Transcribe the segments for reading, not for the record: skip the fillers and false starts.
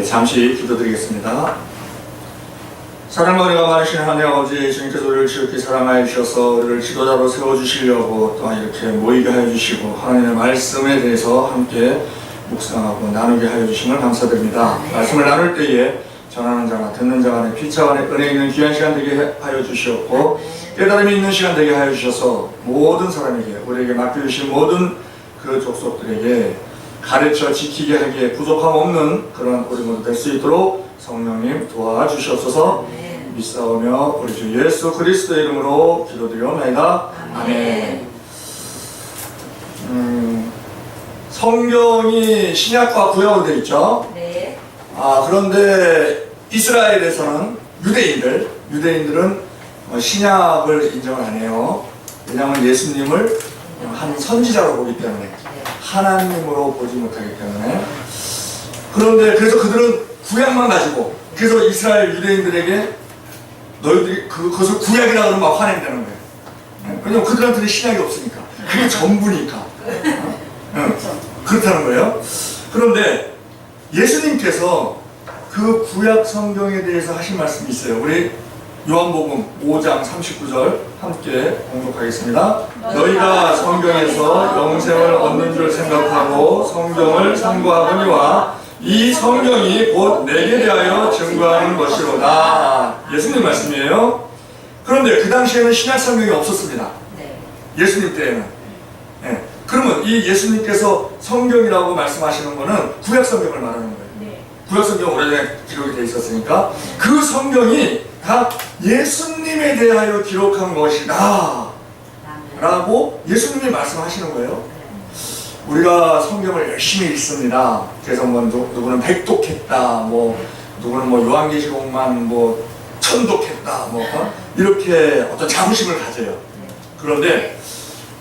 잠시 기도드리겠습니다. 사랑과 은혜가 많으신 하나님 아버지, 주님께서 우리를 지극히 사랑하여 주셔서 우리를 지도자로 세워주시려고 또한 이렇게 모이게 하여 주시고 하나님의 말씀에 대해서 함께 묵상하고 나누게 하여 주심을 감사드립니다. 말씀을 나눌 때에 전하는 자나 듣는 자 간에 피차 간에 은혜 있는 귀한 시간 되게 하여 주시었고 깨달음이 있는 시간 되게 하여 주셔서 모든 사람에게 우리에게 맡겨주신 모든 그 족속들에게 가르쳐 지키게 하기에 부족함 없는 그런 우리 모두 될 수 있도록 성령님 도와주시옵소서. 믿사오며 우리 주 예수 그리스도의 이름으로 기도드리옵나이다. 아멘. 성경이 신약과 구약으로 되어 있죠. 네. 그런데 이스라엘에서는 유대인들은 신약을 인정을 안 해요. 왜냐하면 예수님을 한 선지자로 보기 때문에, 하나님으로 보지 못하기 때문에. 그런데 그래서 그들은 구약만 가지고, 그래서 이스라엘 유대인들에게 너희들이 그것을 구약이라 그러면 막 화낸다는 거예요. 왜냐면 그들한테는 신약이 없으니까, 그게 전부니까. 그렇다는 거예요. 그런데 예수님께서 그 구약 성경에 대해서 하신 말씀이 있어요. 우리 요한복음 5장 39절 함께 공독하겠습니다. 너희가 성경에서 영생을 얻는 줄 생각하고 성경을 상고하거니와 이 성경이 곧 내게 대하여 증거하는 것이로다. 예수님 말씀이에요. 그런데 그 당시에는 신약 성경이 없었습니다. 예수님 때에는. 그러면 이 예수님께서 성경이라고 말씀하시는 거는 구약 성경을 말하는 거예요. 구약 성경 오래전에 기록이 되어 있었으니까 그 성경이 다 예수님에 대하여 기록한 것이다 라고 예수님이 말씀하시는 거예요. 우리가 성경을 열심히 읽습니다. 그래서 뭐 누구는 백독했다, 누구는 요한계시록만 천독했다, 이렇게 어떤 자부심을 가져요. 그런데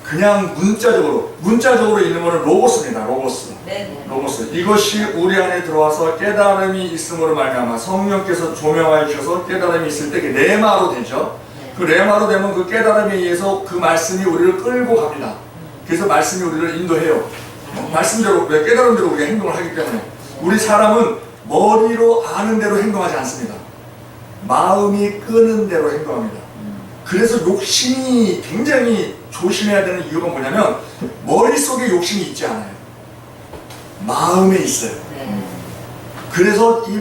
그냥 문자적으로 있는 것은 로고스입니다. 로고스. 이것이 우리 안에 들어와서 깨달음이 있음으로 말미암아 성령께서 조명하여 주셔서 깨달음이 있을 때 그게 레마로 되죠. 그 레마로 되면 그 깨달음에 의해서 그 말씀이 우리를 끌고 갑니다. 그래서 말씀이 우리를 인도해요. 말씀대로, 깨달음대로 우리가 행동을 하기 때문에. 우리 사람은 머리로 아는 대로 행동하지 않습니다. 마음이 끄는 대로 행동합니다. 그래서 욕심이 굉장히 조심해야 되는 이유가 뭐냐면 머릿속에 욕심이 있지 않아요. 마음에 있어요. 그래서 이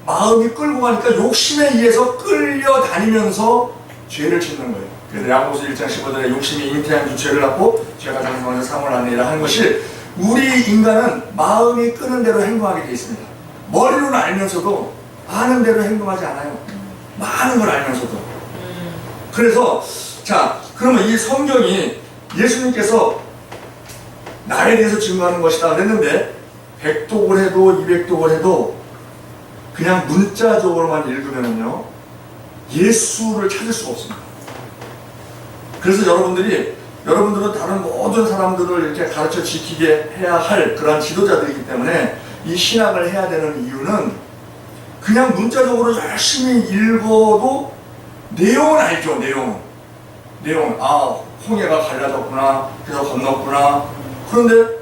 마음이 끌고 가니까 욕심에 의해서 끌려다니면서 죄를 짓는 거예요. 그래서 야고보서 1장 15절에 욕심이 잉태한 주 죄를 낳고 죄가 장성하여 사망을 하느니라 하는 것이, 우리 인간은 마음이 끄는 대로 행동하게 되어 있습니다. 머리로는 알면서도 아는 대로 행동하지 않아요. 많은 걸 알면서도. 그래서 그러면 이 성경이 예수님께서 나에 대해서 증거하는 것이다 그랬는데 100독을 해도 200독을 해도 그냥 문자적으로만 읽으면요 예수를 찾을 수가 없습니다. 그래서 여러분들은 다른 모든 사람들을 이렇게 가르쳐 지키게 해야 할 그러한 지도자들이기 때문에 이 신학을 해야 되는 이유는 그냥 문자적으로 열심히 읽어도 내용은 알죠. 내용은 홍해가 갈라졌구나, 그래서 건넜구나. 그런데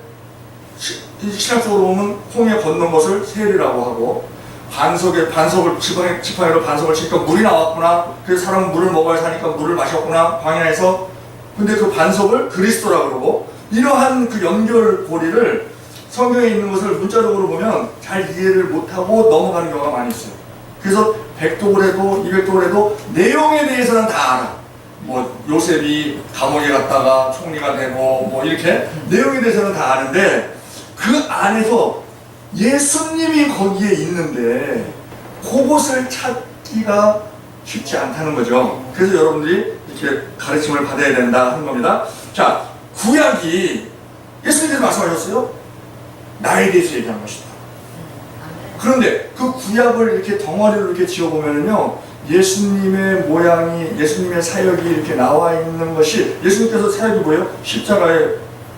신학적으로 보면 홍해 건넌 것을 세례라고 하고, 반석을 지팡이로 반석을 치니까 물이 나왔구나, 그래서 사람은 물을 먹어야 사니까 물을 마셨구나, 광야에서. 근데 그 반석을 그리스도라고 그러고, 이러한 그 연결고리를 성경에 있는 것을 문자적으로 보면 잘 이해를 못하고 넘어가는 경우가 많이 있어요. 그래서 100독을 해도 200독을 해도 내용에 대해서는 다 알아. 요셉이 감옥에 갔다가 총리가 되고 이렇게 내용에 대해서는 다 아는데 그 안에서 예수님이 거기에 있는데 그것을 찾기가 쉽지 않다는 거죠. 그래서 여러분들이 이렇게 가르침을 받아야 된다 하는 겁니다. 구약이 예수님께서 말씀하셨어요. 나에 대해서 얘기한 것이다. 그런데 그 구약을 이렇게 덩어리로 이렇게 지어보면요, 예수님의 모양이, 예수님의 사역이 이렇게 나와 있는 것이, 예수님께서 사역이 뭐예요? 십자가에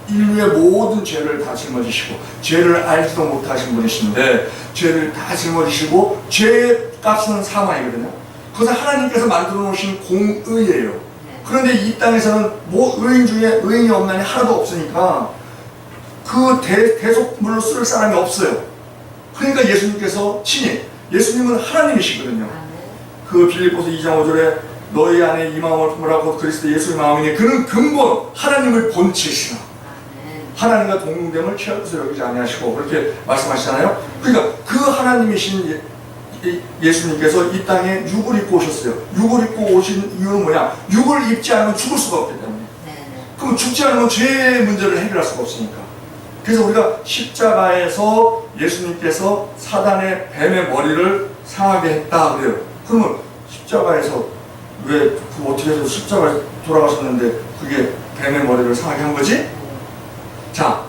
인류의 모든 죄를 다 짊어지시고, 죄를 알지도 못하신 분이신데, 죄를 다 짊어지시고, 죄의 값은 사망이거든요. 그것은 하나님께서 만들어 놓으신 공의예요. 그런데 이 땅에서는 의인 중에 의인이 없나니 하나도 없으니까, 그 대속물로 쓸 사람이 없어요. 그러니까 그러니까 예수님께서 친히, 예수님은 하나님이시거든요. 아멘. 그 빌립보서 2장 5절에 너희 안에 이 마음을 품으라 곧 그리스도 예수의 마음이니 그는 근본 하나님을 본체시나 아멘. 하나님과 동등됨을 취할 것을 여기지 아니하시고 그렇게 말씀하시잖아요. 그러니까 그 하나님이신 예수님께서 이 땅에 육을 입고 오셨어요. 육을 입고 오신 이유는 뭐냐? 육을 입지 않으면 죽을 수가 없기 때문에. 그럼 죽지 않으면 죄의 문제를 해결할 수가 없으니까. 그래서 우리가 십자가에서 예수님께서 사단의 뱀의 머리를 상하게 했다 그래요. 그러면 십자가에서 왜 어떻게 해서 십자가에 돌아가셨는데 그게 뱀의 머리를 상하게 한 거지? 자,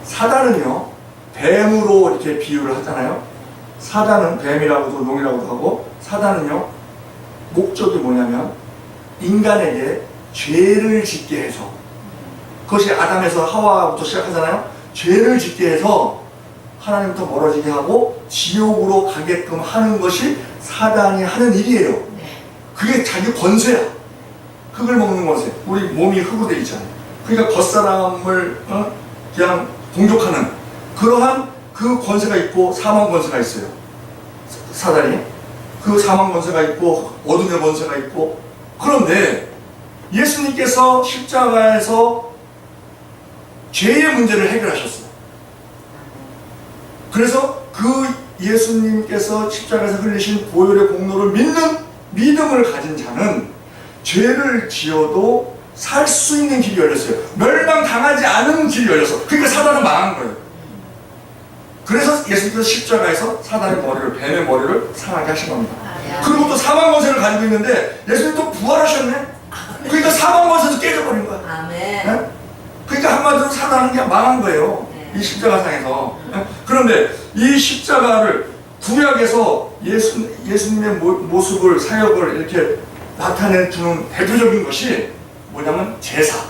사단은요 뱀으로 이렇게 비유를 하잖아요. 사단은 뱀이라고도 용이라고도 하고, 사단은요 목적이 뭐냐면 인간에게 죄를 짓게 해서, 그것이 아담에서 하와부터 시작하잖아요. 죄를 짓게 해서 하나님부터 멀어지게 하고 지옥으로 가게끔 하는 것이 사단이 하는 일이에요. 그게 자기 권세야. 흙을 먹는 권세. 우리 몸이 흙으로 되어 있잖아요. 그러니까 겉사람을 그냥 공격하는 그러한 그 권세가 있고 사망 권세가 있어요. 사단이 그 사망 권세가 있고 어둠의 권세가 있고. 그런데 예수님께서 십자가에서 죄의 문제를 해결하셨어요. 그래서 그 예수님께서 십자가에서 흘리신 보혈의 공로를 믿는 믿음을 가진 자는 죄를 지어도 살 수 있는 길이 열렸어요. 멸망당하지 않은 길이 열렸어. 그러니까 사단은 망한 거예요. 그래서 예수님께서 십자가에서 사단의 머리를, 뱀의 머리를 상하게 하신 겁니다. 그리고 또 사망 권세를 가지고 있는데 예수님 또 부활하셨네. 그러니까 사망 권세도 깨져버린 거야. 아멘. 네? 그러니까 한마디로 사단은 그냥 망한 거예요. 이 십자가상에서. 그런데 이 십자가를 구약에서 예수님의 모습을, 사역을 이렇게 나타내주는 대표적인 것이 뭐냐면 제사.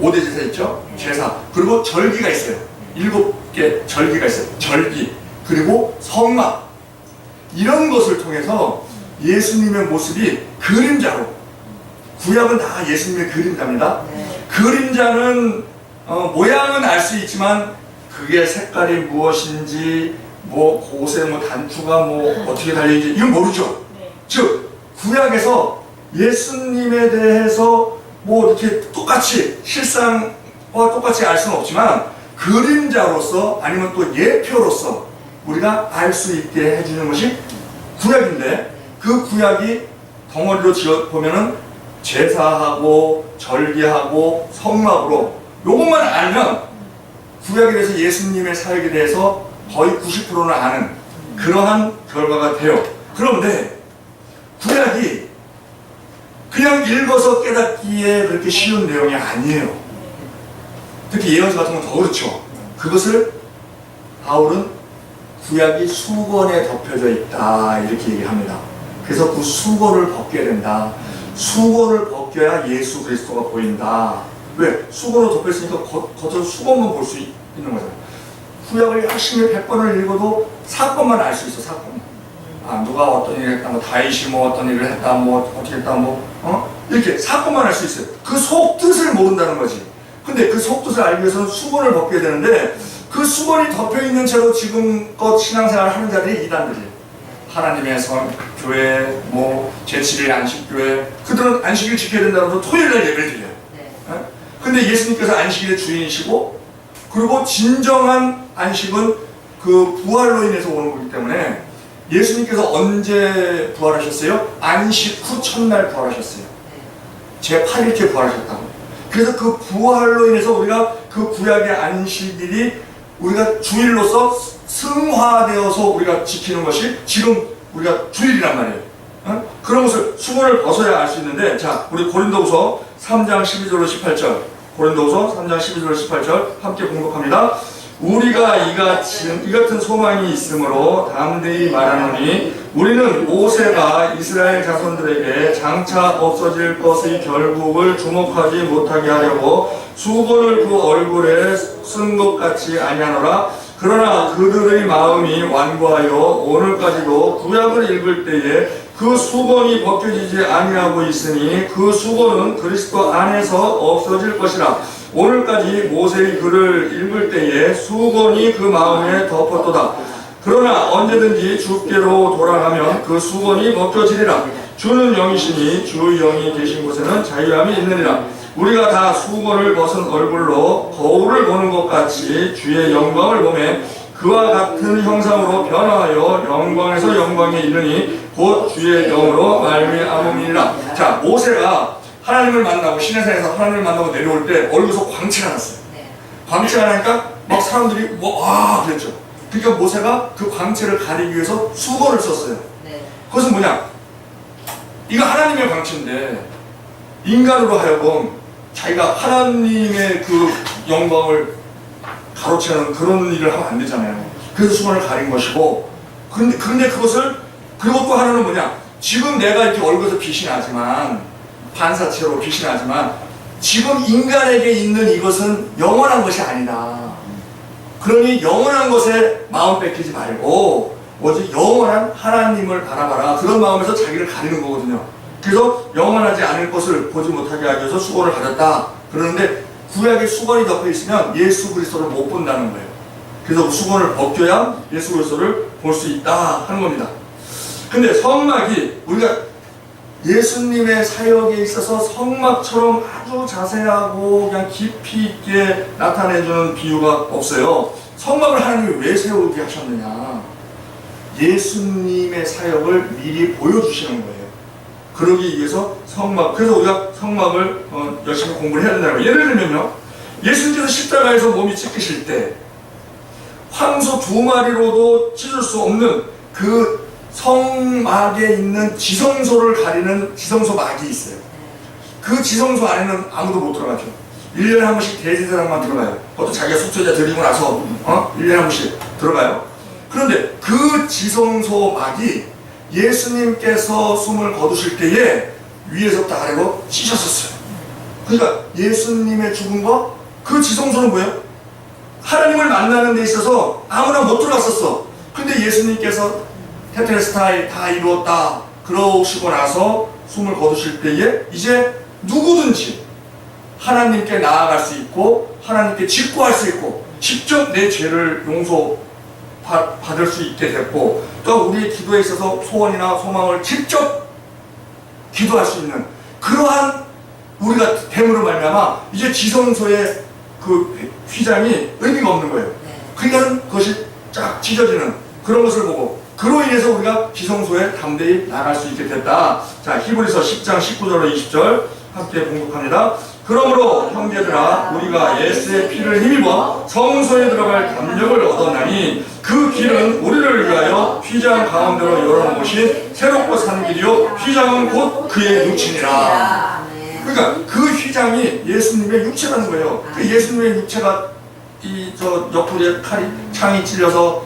5대 제사 있죠? 제사. 그리고 절기가 있어요. 7개 절기가 있어요. 절기. 그리고 성막. 이런 것을 통해서 예수님의 모습이 그림자로, 구약은 다 예수님의 그림자입니다. 그림자는 모양은 알 수 있지만 그게 색깔이 무엇인지, 뭐 곳에 뭐 단추가 뭐 어떻게 달려있는지 이건 모르죠. 즉 구약에서 예수님에 대해서 뭐 이렇게 똑같이 실상과 똑같이 알 수는 없지만 그림자로서 아니면 또 예표로서 우리가 알 수 있게 해주는 것이 구약인데, 그 구약이 덩어리로 지어 보면은 제사하고 절기하고 성막으로 요것만 알면 구약에 대해서 예수님의 사역에 대해서 거의 90%는 아는 그러한 결과가 돼요. 그런데 구약이 그냥 읽어서 깨닫기에 그렇게 쉬운 내용이 아니에요. 특히 예언서 같은 건 더 그렇죠. 그것을 바울은 구약이 수건에 덮여져 있다 이렇게 얘기합니다. 그래서 그 수건을 벗겨야 된다. 수건을 벗겨야 예수 그리스도가 보인다. 왜? 수건으로 덮여있으니까 겉으로 수건만 볼 수 있는 거잖아요. 구약을 열심히 100번을 읽어도 사건만 알 수 있어. 사건. 아, 누가 어떤 일을 했다, 뭐 다윗이 뭐 어떤 일을 했다, 뭐 어떻게 했다, 뭐 이렇게 사건만 알 수 있어요. 그 속뜻을 모른다는 거지. 근데 그 속뜻을 알기 위해서는 수건을 벗겨야 되는데, 그 수건이 덮여있는 채로 지금껏 신앙생활을 하는 자들이 이단들이에요. 하나님의 성, 교회, 뭐 제7일 안식교회, 그들은 안식일 지켜야 된다고 해서 토요일날 예배를 드려요. 근데 예수님께서 안식일의 주인이시고, 그리고 진정한 안식은 그 부활로 인해서 오는 거기 때문에 예수님께서 언제 부활하셨어요? 안식 후 첫날 부활하셨어요. 제8일째 부활하셨다고. 그래서 그 부활로 인해서 우리가 그 구약의 안식일이 우리가 주일로서 승화되어서 우리가 지키는 것이 지금 우리가 주일이란 말이에요. 그런 것을 수건을 벗어야 알 수 있는데, 자, 우리 고린도후서 3장 12절로 18절, 고린도후서 3장 12절로 18절 함께 공독합니다. 우리가 이 같은 소망이 있으므로 담대히 말하노니 우리는 모세가 이스라엘 자손들에게 장차 없어질 것의 결국을 주목하지 못하게 하려고 수건을 그 얼굴에 쓴 것 같이 아니하노라. 그러나 그들의 마음이 완고하여 오늘까지도 구약을 읽을 때에 그 수건이 벗겨지지 아니하고 있으니 그 수건은 그리스도 안에서 없어질 것이라. 오늘까지 모세의 글을 읽을 때에 수건이 그 마음에 덮었도다. 언제든지 주께로 돌아가면 그 수건이 벗겨지리라. 주는 영이시니 주 영이 계신 곳에는 자유함이 있느니라. 우리가 다 수건을 벗은 얼굴로 거울을 보는 것 같이 주의 영광을 보매 그와 같은 형상으로 변화하여 영광에서 영광에 이르니 곧 주의 영으로 말미암음이니라. 자, 모세가 하나님을 만나고 시내산에서 하나님을 만나고 내려올 때 얼굴에서 광채가 났어요. 광채가 나니까 막 사람들이 와 그랬죠. 그러니까 모세가 그 광채를 가리기 위해서 수건을 썼어요. 그것은 뭐냐? 이거 하나님의 광채인데 인간으로 하여금 자기가 하나님의 그 영광을 가로채는 그런 일을 하면 안 되잖아요. 그래서 수건을 가린 것이고, 그런데 그것을, 그리고 또 하나는 뭐냐? 지금 내가 이렇게 얼굴에서 빛이 나지만, 반사체로 빛이 나지만, 지금 인간에게 있는 이것은 영원한 것이 아니다. 그러니 영원한 것에 마음 뺏기지 말고, 오직 영원한 하나님을 바라봐라. 그런 마음에서 자기를 가리는 거거든요. 그래서 영원하지 않을 것을 보지 못하게 하기 위해서 수건을 가렸다. 그러는데 구약에 수건이 덮여 있으면 예수 그리스도를 못 본다는 거예요. 그래서 그 수건을 벗겨야 예수 그리스도를 볼 수 있다 하는 겁니다. 근데 성막이 우리가 예수님의 사역에 있어서 성막처럼 아주 자세하고 그냥 깊이 있게 나타내주는 비유가 없어요. 성막을 하나님이 왜 세우게 하셨느냐? 예수님의 사역을 미리 보여주시는 거예요. 그러기 위해서 성막, 그래서 우리가 성막을 열심히 공부를 해야 된다는 거예요. 예를 들면요, 예수님께서 십자가에서 몸이 찢기실 때 황소 2마리로도 찢을 수 없는 그 성막에 있는 지성소를 가리는 지성소 막이 있어요. 그 지성소 안에는 아무도 못 들어가죠. 1년에 한 번씩 대제사장만 들어가요. 그것도 자기가 속죄자 드리고 나서 1년에 한 번씩 들어가요. 그런데 그 지성소 막이 예수님께서 숨을 거두실 때에 위에서부터 아래로 찢어졌어요. 그러니까 예수님의 죽음과 그 지성소는 뭐예요? 하나님을 만나는 데 있어서 아무나 못 들어갔었어. 근데 예수님께서 테텔레스타이 다 이루었다 그러시고 나서 숨을 거두실 때에 이제 누구든지 하나님께 나아갈 수 있고 하나님께 직구할 수 있고 직접 내 죄를 받을 수 있게 됐고, 또 우리의 기도에 있어서 소원이나 소망을 직접 기도할 수 있는 그러한 우리가 됨으로 말미암아 이제 지성소의 그 휘장이 의미가 없는 거예요. 그러니까 그것이 쫙 찢어지는 그런 것을 보고, 그로 인해서 우리가 지성소에 담대히 나갈 수 있게 됐다. 자, 히브리서 10장 19절로 20절 함께 봉독합니다. 그러므로 형제들아, 우리가 예수의 피를 힘입어 성소에 들어갈 담력을 얻었나니 그 길은 우리를 위하여 휘장 가운데로 열어놓으신 새롭고 산 길이요 휘장은 곧 그의 육체니라. 그러니까 그 휘장이 예수님의 육체라는 거예요. 그 예수님의 육체가 저 옆구리에 창이 찔려서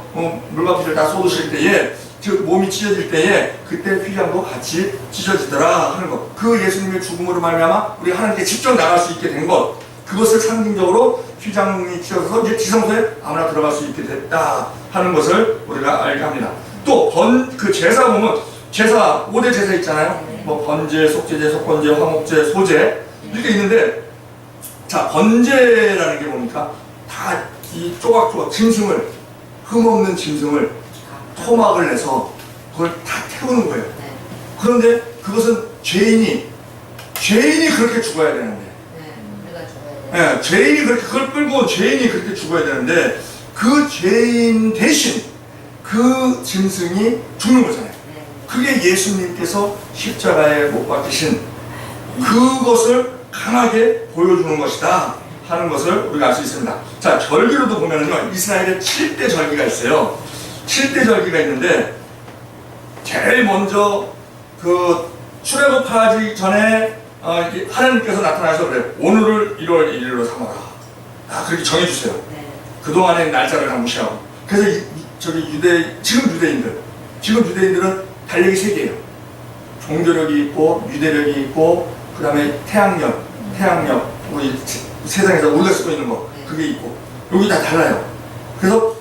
물방울을 다 쏟으실 때에, 즉 몸이 찢어질 때에 그때 휘장도 같이 찢어지더라 하는 것. 그 예수님의 죽음으로 말미암아 우리 하나님께 직접 나갈 수 있게 된 것, 그것을 상징적으로 휘장이 찢어져서 이제 지성소에 아무나 들어갈 수 있게 됐다 하는 것을 우리가 알게 합니다. 또 그 제사 보면 제사 5대 제사 있잖아요. 뭐 번제, 속죄제, 속건제, 화목제, 소제 이렇게 있는데, 자, 번제라는 게 뭡니까? 다 이 조각조각 짐승을, 흠없는 짐승을 토막을 내서 그걸 다 태우는 거예요. 그런데 그것은 죄인이 그렇게 죽어야 되는데, 죄인이 그렇게 그걸 끌고 죄인이 그렇게 죽어야 되는데 그 죄인 대신 그 짐승이 죽는 거잖아요. 그게 예수님께서 십자가에 못 박히신 그것을 강하게 보여주는 것이다 하는 것을 우리가 알 수 있습니다. 자, 절기로도 보면은요, 이스라엘에 7대 절기가 있어요. 7대 절기가 있는데, 제일 먼저 그 출애굽하기 전에 하나님께서 나타나셔서 그래요. 오늘을 1월 1일로 삼아라. 그렇게 정해주세요. 그동안의 날짜를 다 무시하고. 그래서 지금 유대인들은 달력이 3개예요. 종교력이 있고, 유대력이 있고, 그 다음에 태양력, 우리 세상에서 우리가 쓰고 있는 거, 그게 있고, 여기 다 달라요. 그래서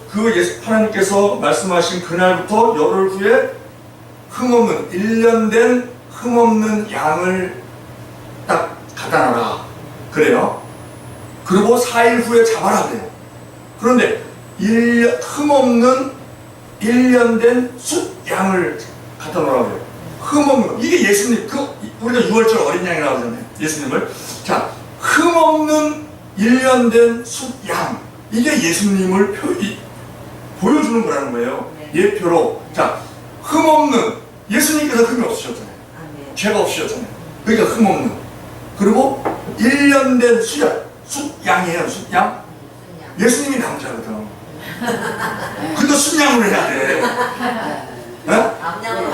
하나님께서 말씀하신 그날부터 열흘 후에 1년 된 흠없는 양을 딱 갖다 놔라. 그래요. 그리고 4일 후에 잡아라. 그래요. 그런데 흠없는 1년 된 숫양을 갖다 놓으라고 해요. 흠없는, 이게 예수님, 우리가 6월절 어린 양이라고 하잖아요. 예수님을. 자, 흠없는 1년 된 숫양. 이게 예수님을 보여주는 거라는 거예요. 예표로. 자, 흠없는, 예수님께서 흠이 없으셨잖아요. 죄가 없으셨잖아요. 그러니까 흠없는. 그리고 1년 된 숫양이에요, 숫양. 예수님이 남자거든. 그러니까 숫양으로 해야 돼. 네? 암양으로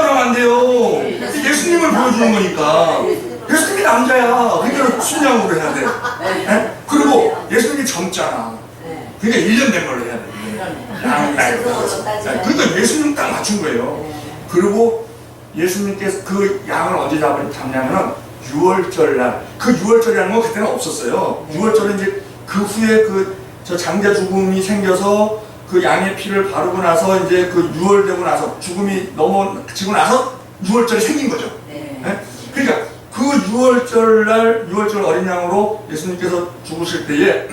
하면 안 돼요. 예수님을 보여주는 거니까. 예수님이 남자야. 그러니까 숫양으로 해야 돼. 네? 그리고 예수님이 젊잖아. 그러니까 1년 된 걸로 해야 돼. 그러니까 예수님 딱 맞춘 거예요. 그리고 예수님께서 그 양을 언제 잡냐면은 6월절 날. 그 6월절이라는 건 그때는 없었어요. 6월절은 이제 그 후에 저 장자 죽음이 생겨서 그 양의 피를 바르고 나서 이제 그 6월 되고 나서 죽음이 넘어지고 나서 6월절이 생긴 거죠. 네? 그러니까 그 6월절 날 6월절 어린 양으로 예수님께서 죽으실 때에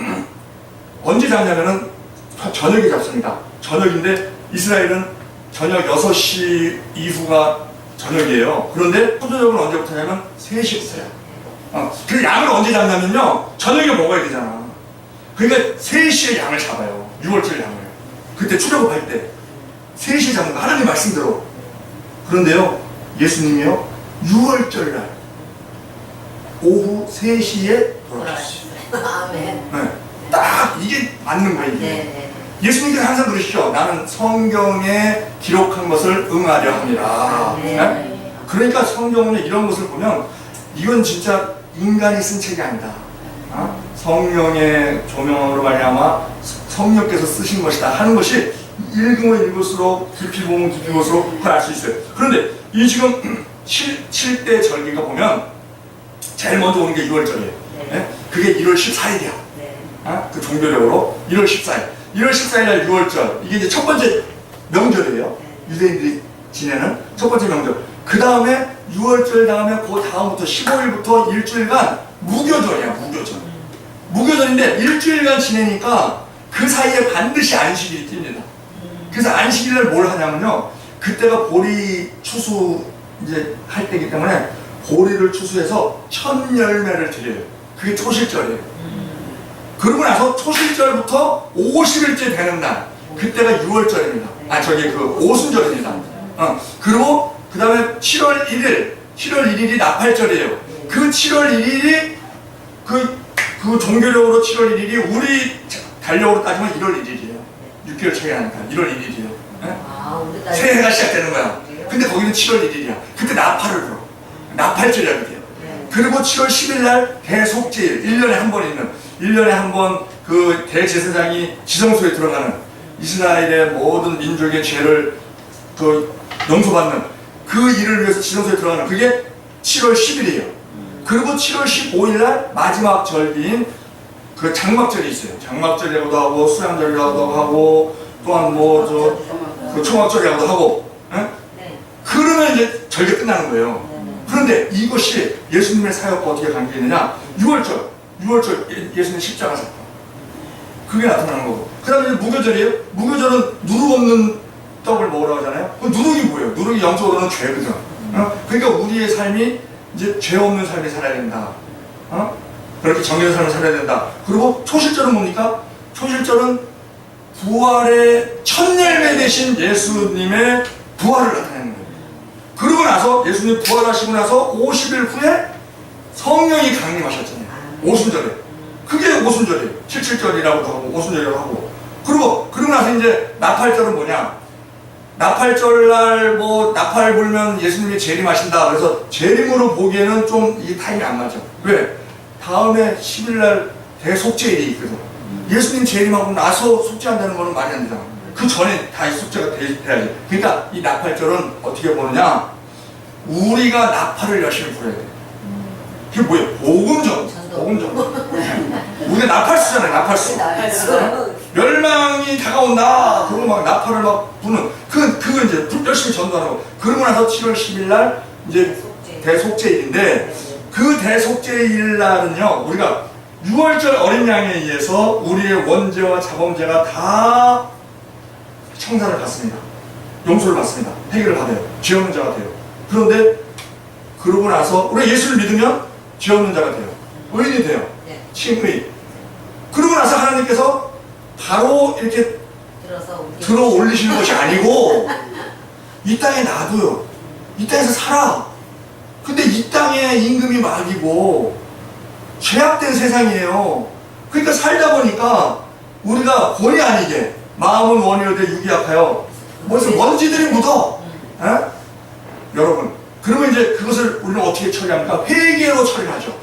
언제 잡냐면은 저녁에 잡습니다. 저녁인데 이스라엘은 저녁 6시 이후가 저녁이에요. 그런데 포도적은 언제부터냐면 3시부터요. 그 양을 언제 잡냐면요, 저녁에 먹어야 되잖아. 그러니까 3시에 양을 잡아요. 6월절 양을. 그때 출애굽할 때 3시에 잡는 거, 하나님 말씀대로. 그런데요, 예수님이요 6월절 날 오후 3시에 돌아가셨어요. 아멘. 네. 딱 이게 맞는 거예요. 이게. 예수님께서 항상 그러시죠. 나는 성경에 기록한 것을 응하려 합니다. 네? 그러니까 성경에 이런 것을 보면 이건 진짜 인간이 쓴 책이 아니다. 성령의 조명으로 말미암아 성령께서 쓰신 것이다 하는 것이 읽으면 읽을수록 깊이 보면 깊이 볼수록 그걸 알 수 있어요. 그런데 이 지금 7대 절기가 보면 제일 먼저 오는 게 6월절이에요. 네? 그게 1월 14일이야. 그 종교적으로 1월 14일. 1월 14일 날 6월절. 이게 이제 첫 번째 명절이에요. 유대인들이 지내는 첫 번째 명절. 그 다음에 6월절 다음에 그 다음부터 15일부터 일주일간 무교절이야, 무교절. 무교절인데 일주일간 지내니까 그 사이에 반드시 안식일이 뜁니다. 그래서 안식일날 뭘 하냐면요, 그때가 보리 추수 이제 할 때이기 때문에 보리를 추수해서 첫 열매를 드려요. 그게 초실절이에요. 그러고 나서 초실절부터 50일째 되는 날, 그때가 6월절입니다. 오순절입니다. 그리고 그 다음에 7월 1일이 나팔절이에요. 그 7월 1일이 그 종교적으로 7월 1일이 우리 달력으로 따지면 1월 1일이에요. 6개월 차이 나니까 1월 1일이에요. 새해가 시작되는 거야. 근데 거기는 7월 1일이야. 그때 나팔을 불어. 나팔절이라고 돼요. 그리고 7월 10일 날 대속죄일, 1년에 한 번 있는, 1년에 한 번 그 대제사장이 지성소에 들어가는, 이스라엘의 모든 민족의 죄를 용서받는 그 일을 위해서 지성소에 들어가는, 그게 7월 10일이에요. 그리고 7월 15일 날 마지막 절기인 그 장막절이 있어요. 장막절이라고도 하고 수양절이라고도 하고 또한 그 초막절이라고도 하고. 그러면 이제 절기가 끝나는 거예요. 그런데 이것이 예수님의 사역과 어떻게 관계있느냐? 6월절 예수님 십자가 사건, 그게 나타나는 거고. 그 다음에 무교절이에요. 무교절은 누룩 없는 떡을 먹으라고 하잖아요. 그 누룩이 뭐예요? 누룩이 영적으로는 죄거든. 그러니까 우리의 삶이 이제 죄 없는 삶을 살아야 된다. 그렇게 정의의 삶을 살아야 된다. 그리고 초실절은 뭡니까? 초실절은 부활의 첫 열매 되신 예수님의 부활을 나타내는 거예요. 그러고 나서 예수님 부활하시고 나서 50일 후에 성령이 강림하셨잖아요. 오순절에. 그게 오순절이에요. 77절이라고도 하고 오순절이라고 하고. 그러고 나서 이제 나팔절은 뭐냐? 나팔절 날 나팔 불면 예수님이 재림하신다. 그래서 재림으로 보기에는 좀 이 타임이 안 맞아. 왜? 다음에 10일 날 대속죄일이 있거든. 예수님 재림하고 나서 속죄한다는 거는 말이 안 되잖아. 그 전에 다 속죄가 돼야지. 그러니까 이 나팔절은 어떻게 보느냐? 우리가 나팔을 열심히 불어야 돼. 그게 뭐예요? 복음전. 우리가 나팔수잖아요, 나팔수. 멸망이 다가온다. 그러고 막 나팔을 막 부는. 그거 이제 열심히 전도하고. 그러고 나서 7월 10일 날 이제 대속죄일인데, 그 대속죄일 날은요, 우리가 6월절 어린 양에 의해서 우리의 원죄와 자범죄가 다 청산을 받습니다. 용서를 받습니다. 회개를 받아요. 죄 없는 자가 돼요. 그런데 그러고 나서 우리가 예수를 믿으면 죄 없는 자가 돼요. 의인이 돼요. 칭의. 그러고 나서 하나님께서 바로 이렇게 들어 올리시는 것이 아니고 이 땅에 놔둬요. 이 땅에서 살아. 근데 이 땅의 임금이 막이고 죄악된 세상이에요. 그러니까 살다 보니까 우리가 본의 아니게 마음은 원이로되 육이 약하여 무슨 먼지들이 묻어. 여러분, 그러면 이제 그것을 우리는 어떻게 처리합니까? 회개로 처리하죠.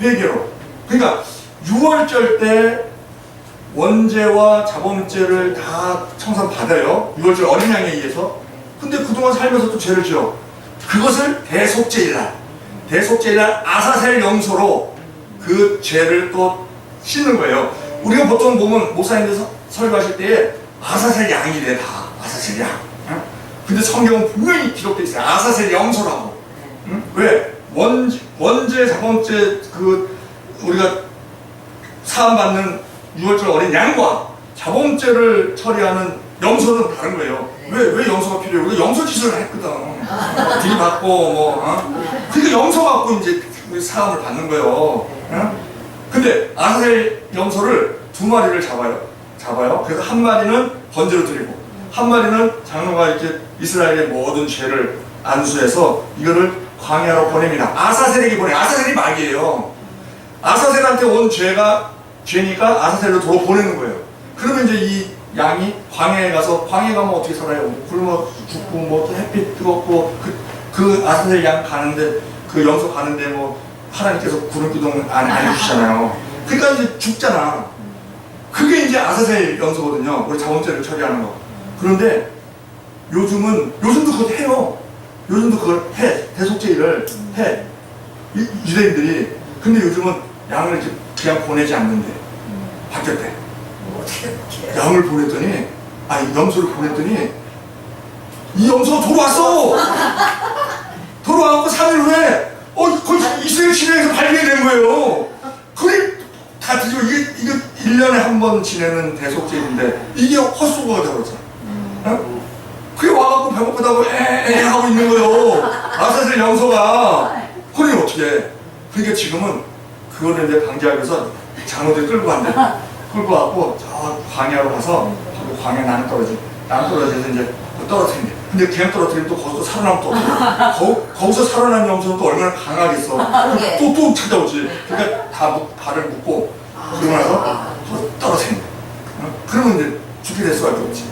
회개로. 그러니까 6월절 때 원죄와 자범죄를 다 청산받아요. 6월절 어린 양에 의해서. 근데 그동안 살면서 또 죄를 지어. 그것을 대속죄일날 아사셀 영소로 그 죄를 또 씻는 거예요. 우리가 보통 보면 목사님들 설교하실 때에 아사셀 양이래. 다 아사셀 양. 근데 성경은 분명히 기록되어 있어요. 아사셀 영소라고. 왜? 원죄 자범죄 우리가 사함받는 6월절 어린 양과 자범죄를 처리하는 영소는 다른 거예요. 왜 영소가 필요해요? 우리가 영소 짓을 했거든. 들이받고 그러니까 영소 갖고 이제 사함을 받는 거예요. 근데 아사셀 영소를 2마리를 잡아요. 그래서 한 마리는 번제로 드리고 한 마리는 장로가 이렇게 이스라엘의 모든 죄를 안수해서 이거를 광야로 보냅니다. 아사셀에게 보내. 아사셀이 막이에요. 아사셀한테 온 죄니까 아사셀로 도로 보내는 거예요. 그러면 이제 이 양이 광야에 가서, 광야에 가면 어떻게 살아요? 굶어 죽고 뭐 햇빛 뜨겁고 그 아사셀 양 가는데, 그 영소 가는데 뭐 하나님께서 구름 기둥 안 해주시잖아요. 그러니까 이제 죽잖아. 그게 이제 아사셀 영소거든요. 우리 자범죄를 처리하는 거. 그런데 요즘도 그거 해요. 요즘도 그걸 해. 대속죄를 해. 유대인들이. 근데 요즘은 양을 이렇게 그냥 보내지 않는데 바뀌었대. 양을 보냈더니, 염소를 보냈더니 이 염소가 돌아왔어. 돌아와서 3일 후에 거기 이스라엘 시내에서 발견이 된 거예요. 그게 다 뒤집어. 이게 1년에 한 번 지내는 대속죄인데 이게 헛수고가 되어버렸잖아. 그게 와갖고 배고프다고 에에 하고 있는 거예요. 아사셀 영소가. 그러니 어떻게 해? 그러니까 지금은 그거를 이제 방지하기 위해서 장로들이 끌고 간대. 끌고 와갖고 저 광야로 가서 광야 나는 떨어져서 이제 떨어뜨린대. 근데 걔 떨어뜨리면 또 거기서 살아나면 또 거기서 살아난 영소는 또 얼마나 강하겠어. 또 찾아오지. 그러니까 다 발을 묶고 그러고 나서 떨어뜨린대. 그러면 이제 죽게 될 수밖에 없지.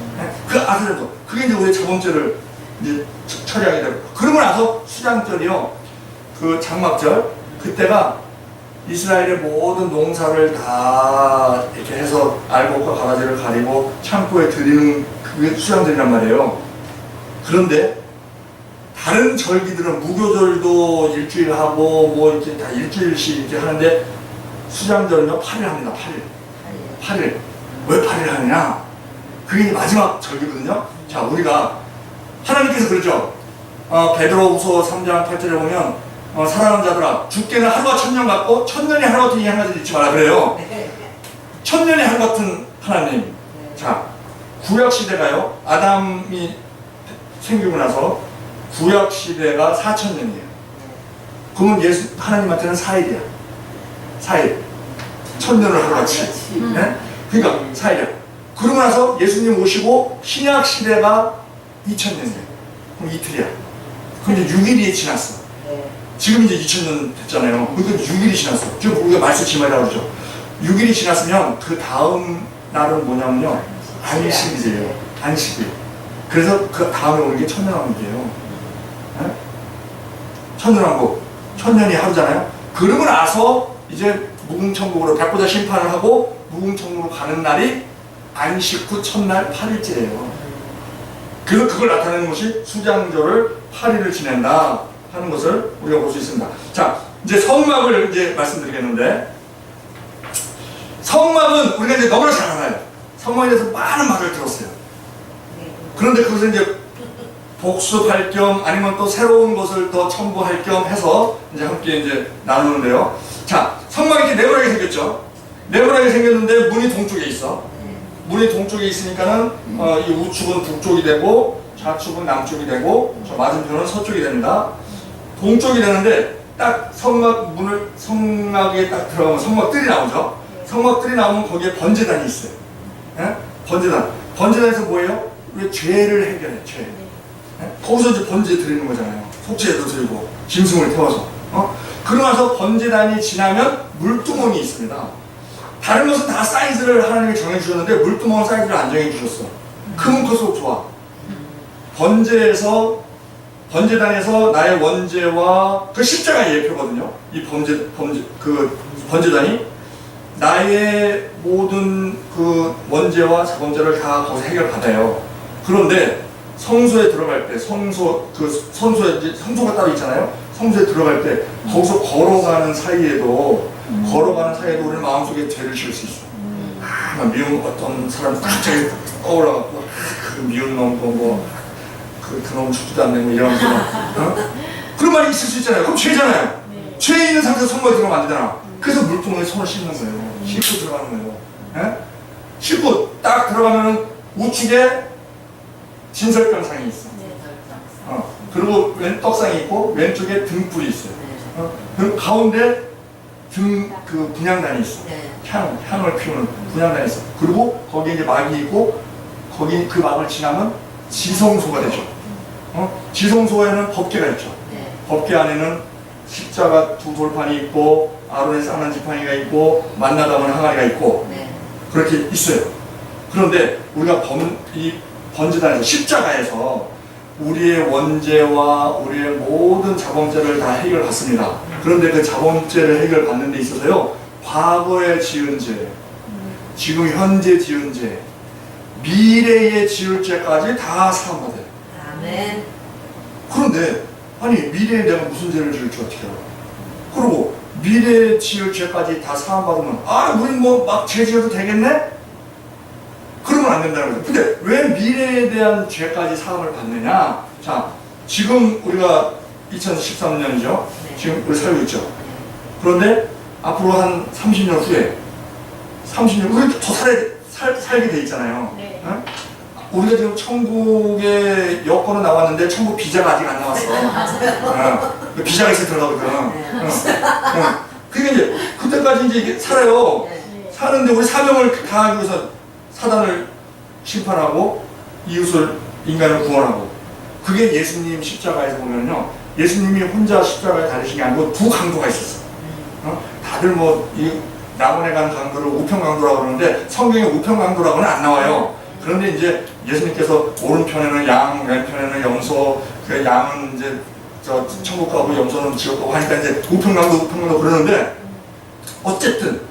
그 아들도 그게 이제 우리 자범죄를 이제 처리하게 되고. 그러고 나서 수장절이요, 그 장막절, 그때가 이스라엘의 모든 농사를 다 이렇게 해서 알곡과 가라지를 가리고 창고에 드리는 그게 수장절이란 말이에요. 그런데 다른 절기들은 무교절도 일주일 하고 뭐 이렇게 다 일주일씩 이렇게 하는데 수장절은요 8일 합니다. 8일. 왜 8일 하느냐? 그게 마지막 절기거든요. 자, 우리가 하나님께서 그러죠. 베드로후서 3장 8절에 보면 사랑하는 자들아, 주께는 하루가 1000년 같고 1000년이 하루 같은 이 한 가지 잊지 마라 그래요. 1000년이 하루 같은 하나님. 자, 구약 시대가요, 아담이 생기고 나서 구약 시대가 4000년이에요. 그러면 하나님한테는 4일이야. 4일. 1000년을 하루같이. 네? 그러니까 4일이야. 그러고 나서 예수님 오시고 신약 시대가 2000년이에요. 그럼 이틀이야. 그럼 이제 6일이 지났어. 지금 이제 2000년 됐잖아요. 그러니까 6일이 지났어. 지금 우리가 말씀 지말이라고 그러죠. 6일이 지났으면 그 다음 날은 뭐냐면요, 안식일이에요. 안식일. 그래서 그 다음에 오는 게 천년왕국이에요. 네? 천년왕국. 천년이 하루잖아요. 그러고 나서 이제 무궁천국으로 백보자 심판을 하고 무궁천국으로 가는 날이 안식 후 첫날 8일째예요. 그래서 그걸 나타내는 것이 수장절을 8일을 지낸다 하는 것을 우리가 볼 수 있습니다. 자, 이제 성막을 이제 말씀드리겠는데, 성막은 우리가 이제 너무나 잘 알아요. 성막에 대해서 많은 말을 들었어요. 그런데 그것을 이제 복습할 겸 아니면 또 새로운 것을 더 첨부할 겸 해서 이제 함께 이제 나누는데요. 자, 성막이 이렇게 네모나게 생겼죠. 네모나게 생겼는데 문이 동쪽에 있어. 문이 동쪽에 있으니까는 이 우측은 북쪽이 되고 좌측은 남쪽이 되고 저 맞은편은 서쪽이 됩니다. 동쪽이 되는데 딱 성막에 딱 들어가면 성막들이 나오죠. 성막들이 나오면 거기에 번제단이 있어요. 예? 번제단에서 뭐예요? 왜 죄를 해결해, 죄. 예? 거기서 이제 번제 드리는 거잖아요. 속죄도 드리고 짐승을 태워서. 그러고 나서 번제단이 지나면 물두멍이 있습니다. 다른 것은 다 사이즈를 하나님이 정해주셨는데 물두멍 사이즈를 안 정해주셨어. 크면 클수록 좋아. 번제단에서 나의 원죄와 그 십자가의 예표거든요. 이 번제단이 나의 모든 그 원죄와 자범죄를 다 거기서 해결받아요. 그런데 성소에 들어갈 때 성소가 따로 있잖아요. 성소에 들어갈 때 거기서 걸어가는 사이에도 우리 마음속에 죄를 지을 수 있어. 미운 어떤 사람 갑자기 떠올라갖고 그 미운 놈도 그놈 죽지도 않네 뭐 이런 그런 말이 있을 수 있잖아요. 그럼 죄잖아요. 죄 있는 상태에서 성막에 들어가면 안 되잖아. 그래서 물통에 손을 씻는 거예요. 씻고 들어가는 거예요. 예? 씻고 딱 들어가면 우측에 진설병상이 있어. 그리고 떡상이 있고 왼쪽에 등불이 있어요. 그리고 가운데 그 분향단이 있어. 향을 피우는 분향단이 있어. 그리고 거기에 이제 막이 있고 거기 그 막을 지나면 지성소가 되죠. 지성소에는 법궤가 있죠. 법궤 안에는 십자가 두 돌판이 있고 아론의 쌍난 지팡이가 있고 만나 담은 항아리가 있고 그렇게 있어요. 그런데 우리가 이 번제단에서 십자가에서 우리의 원죄와 우리의 모든 자범죄를 다 해결받습니다. 그런데 그 자범죄를 해결받는 데 있어서요, 과거에 지은 죄, 지금 현재 지은 죄, 미래에 지을 죄까지 다 사함받아요. 아멘. 그런데 아니 미래에 내가 무슨 죄를 지을지 어떻게 알아? 그리고 미래에 지을 죄까지 다 사함받으면 우린 뭐 막 죄 지어도 되겠네? 그러면 안 된다는 거죠. 근데 왜 미래에 대한 죄까지 사함을 받느냐? 자, 지금 우리가 2013년이죠. 지금 우리 살고 있죠. 그런데 앞으로 한 30년 후에 30년 우리 더 살게 돼 있잖아요. 응? 우리가 지금 천국의 여권은 나왔는데 천국 비자가 아직 안 나왔어. 비자가 있어 들어가거든. 그게 이제 그때까지 이제 살아요. 사는데 우리 사명을 다하기 위해서 사단을 심판하고 이웃을 인간을 구원하고, 그게 예수님 십자가에서 보면요, 예수님이 혼자 십자가에 달리신 게 아니고 두 강도가 있었어. 다들 뭐 이 낙원에 간 강도를 우편강도라고 그러는데 성경에 우편강도라고는 안 나와요. 그런데 이제 예수님께서 오른편에는 양, 왼편에는 염소, 그 양은 이제 저 천국 가고 염소는 지옥 가고 하니까 이제 우편강도 그러는데, 어쨌든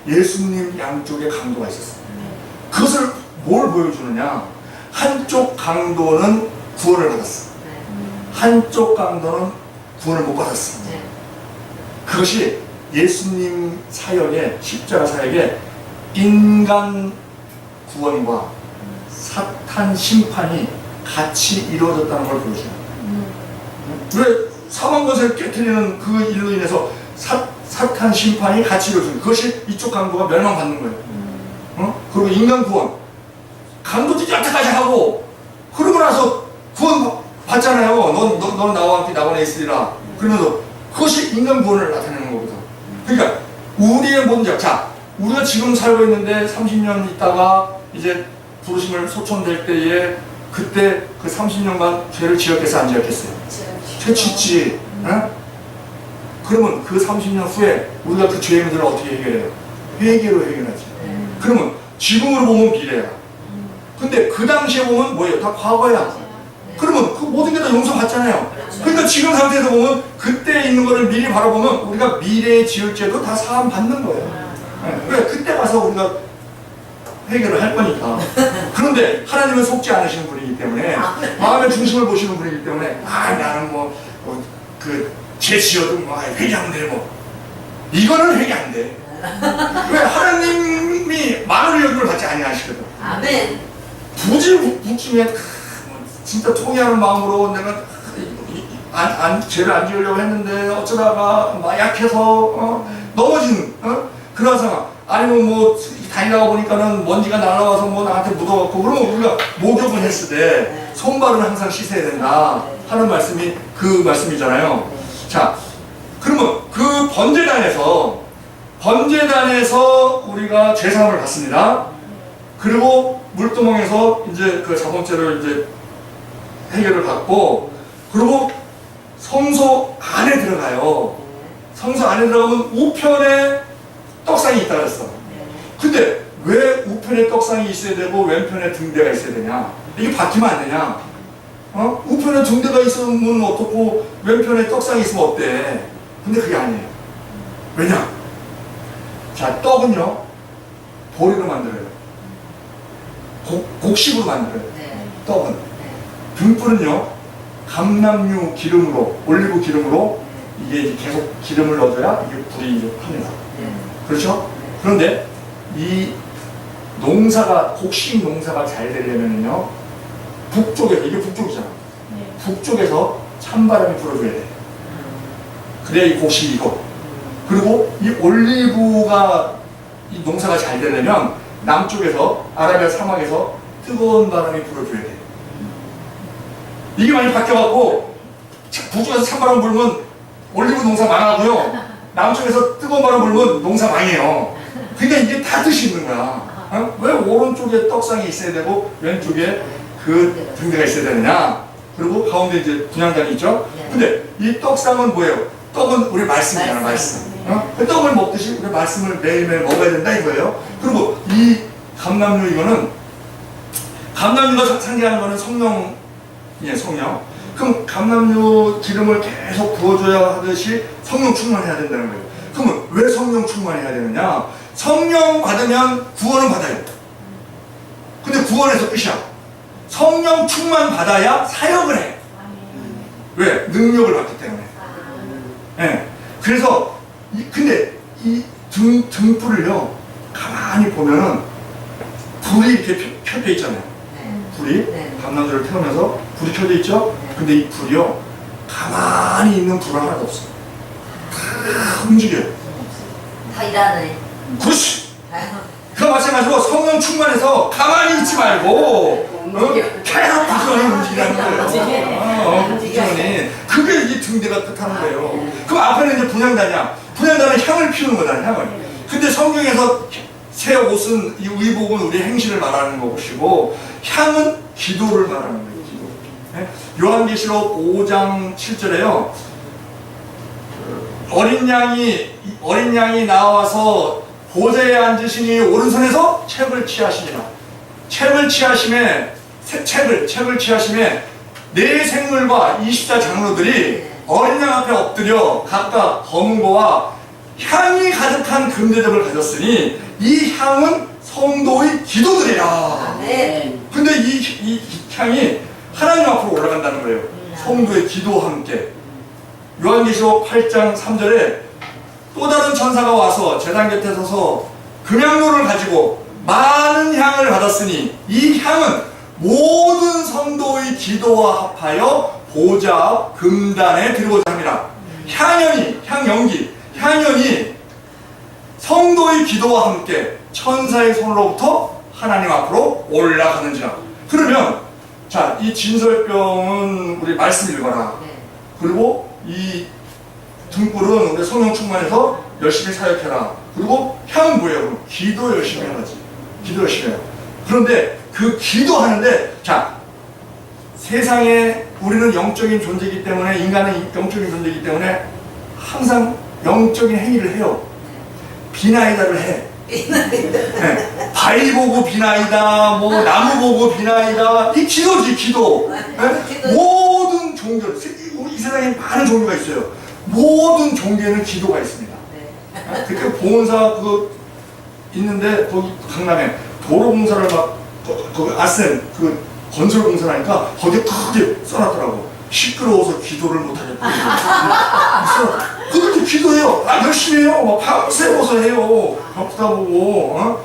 예수님 양쪽에 강도가 있었어요. 그것을 뭘 보여주느냐? 한쪽 강도는 구원을 받았어. 한쪽 강도는 구원을 못 받았어. 그것이 예수님 사역의, 십자가 사역의 인간 구원과 사탄 심판이 같이 이루어졌다는 걸 보여줘요. 왜 사망것을 깨뜨리는 그 일로 인해서 사탄 심판이 같이 이루어져요. 그것이 이쪽 강도가 멸망받는 거예요. 그리고 인간 구원, 강도들이 여태까지 하고 그러고 나서 구원 받잖아요. 너는 나와 함께 낙원에 있으리라. 그러면서 그것이 인간 구원을 나타내는 거거든. 그러니까 우리의 문제, 자, 우리가 지금 살고 있는데 30년 있다가 이제 부르심을 소천될 때에 그때 그 30년간 죄를 지었겠어 안 지었겠어요? 죄 짓지. 그러면 그 30년 후에 우리가 그 죄의 문제를 어떻게 해결해요? 회개로 해결하지. 그러면 지금으로 보면 미래야. 근데 그 당시에 보면 뭐예요? 다 과거야. 그러면 그 모든 게 다 용서받잖아요. 그러니까 지금 상태에서 보면 그때 있는 거를 미리 바라보면 우리가 미래에 지을 죄도 다 사함 받는 거예요. 왜? 그때 가서 우리가 해결을 할 거니까. 그런데 하나님은 속지 않으시는 분이기 때문에, 마음의 중심을 보시는 분이기 때문에, 나는 죄 지어도 회개하면 돼 이거는 회개 안 돼. 왜? 하나님이 마음을 여김을 받지 아니하시거든. 아멘. 부지북중에 진짜 통회하는 마음으로 내가 죄를 안 지으려고 했는데 어쩌다가 막 약해서 넘어지는 그런 상황, 아니면 뭐 다 다니다가 보니까는 먼지가 날아와서 뭐 나한테 묻어갖고 그러면 우리가 목욕을 했을 때 손발은 항상 씻어야 된다 하는 말씀이 그 말씀이잖아요. 자, 그러면 그 번제단에서 우리가 제사함을 받습니다. 그리고 물두멍에서 이제 그 자범죄를 이제 해결을 받고, 그리고 성소 안에 들어가요. 성소 안에 들어가면 우편에 떡상이 있다 그랬어. 근데 왜 우편에 떡상이 있어야 되고 왼편에 등대가 있어야 되냐? 이게 바뀌면 안 되냐? 우편에 등대가 있으면 어떻고 왼편에 떡상이 있으면 어때? 근데 그게 아니에요. 왜냐? 자, 떡은요 보리로 만들어요. 곡식으로 만들어요. 떡은. 등불은요 감람류 기름으로, 올리브 기름으로 이게 계속 기름을 넣어줘야 이게 불이 이제 팝니다. 그렇죠? 그런데 이 농사가, 곡식 농사가 잘 되려면요 북쪽에서, 이게 북쪽이잖아. 북쪽에서 찬바람이 불어줘야 돼. 그래야 이 곡식이 익어. 그리고 이 올리브가, 이 농사가 잘 되려면 남쪽에서, 아라비아 사막에서 뜨거운 바람이 불어줘야 돼. 이게 많이 바뀌어갖고 북쪽에서 찬바람 불면 올리브 농사 망하고요, 남쪽에서 뜨거운 바람 불면 농사 망해요. 그러니까 이게 다 뜻이 있는 거야. 왜 오른쪽에 떡상이 있어야 되고 왼쪽에 그 등대가 있어야 되느냐. 그리고 가운데 이제 분향단이 있죠. 근데 이 떡상은 뭐예요? 떡은 우리 말씀이잖아, 말씀. 그 떡을 먹듯이 우리 말씀을 매일매일 먹어야 된다 이거예요. 그리고 이 감람류, 이거는 감람류가 상징하는 거는 성령이에요, 성령. 그럼 감람류 기름을 계속 부어줘야 하듯이 성령 충만해야 된다는 거예요. 그러면 왜 성령 충만해야 되느냐? 성령 받으면 구원은 받아요. 근데 구원에서 끝이야. 성령 충만 받아야 사역을 해. 왜? 능력을 받기 때문에. 네. 그래서 근데 이 등불을요 가만히 보면은 불이 이렇게 켜져 있잖아요. 불이 감람주를 태우면서 불이 켜져 있죠. 근데 이 불이요 가만히 있는 불은 하나도 없어요. 다 움직여요. 다 일하네. 그렇지. 그와 마찬가지로 성령 충만해서 가만히 있지 말고 계속 부지런히 움직이라는 거예요. 부지런히. 그게 이 등대가 뜻하는 거예요. 그럼 앞에는 이제 분향단이야. 분향단은 향을 피우는 거다, 향을. 근데 성경에서 새 옷은, 이 의복은 우리 행실을 말하는 것이고, 향은 기도를 말하는 거예요, 기도. 요한계시록 5장 7절에요. 어린 양이 나와서 보좌에 앉으시니 오른손에서 책을 취하시니라. 책을 취하심에 네 생물과 24 장로들이 어린 양 앞에 엎드려 각각 검은고와 향이 가득한 금대접을 가졌으니 이 향은 성도의 기도들이라. 근데 이 향이 하나님 앞으로 올라간다는 거예요. 성도의 기도와 함께. 요한계시록 8장 3절에 또 다른 천사가 와서 제단 곁에 서서 금향로를 가지고 많은 향을 받았으니 이 향은 모든 성도의 기도와 합하여 보좌 앞 금단에 들어오자 합니다. 향연이 성도의 기도와 함께 천사의 손으로부터 하나님 앞으로 올라가는지라. 그러면 자, 이 진설병은 우리 말씀 읽어라. 그리고 이 등불은 우리 성령 충만해서 열심히 사역해라. 그리고 향은 뭐예요? 기도 열심히 해야지. 기도 열심히 해요. 그런데 그 기도하는데, 자, 세상에 우리는 영적인 존재이기 때문에, 인간은 영적인 존재이기 때문에 항상 영적인 행위를 해요. 비나이다를 해. 네. 바위 보고 비나이다, 뭐 나무 보고 비나이다. 이 기도지, 기도. 네? 모든 종교, 이 세상에 많은 종교가 있어요. 모든 종교에는 기도가 있습니다. 그때 보훈사 그거 있는데, 거기 강남에 도로공사를 막 거기 아센 그 건설공사라니까 거기에 크게 써놨더라고. 시끄러워서 기도를 못하겠다. 그렇게 기도해요. 열심히 해요. 막 밤새워서 해요. 벽다 보고.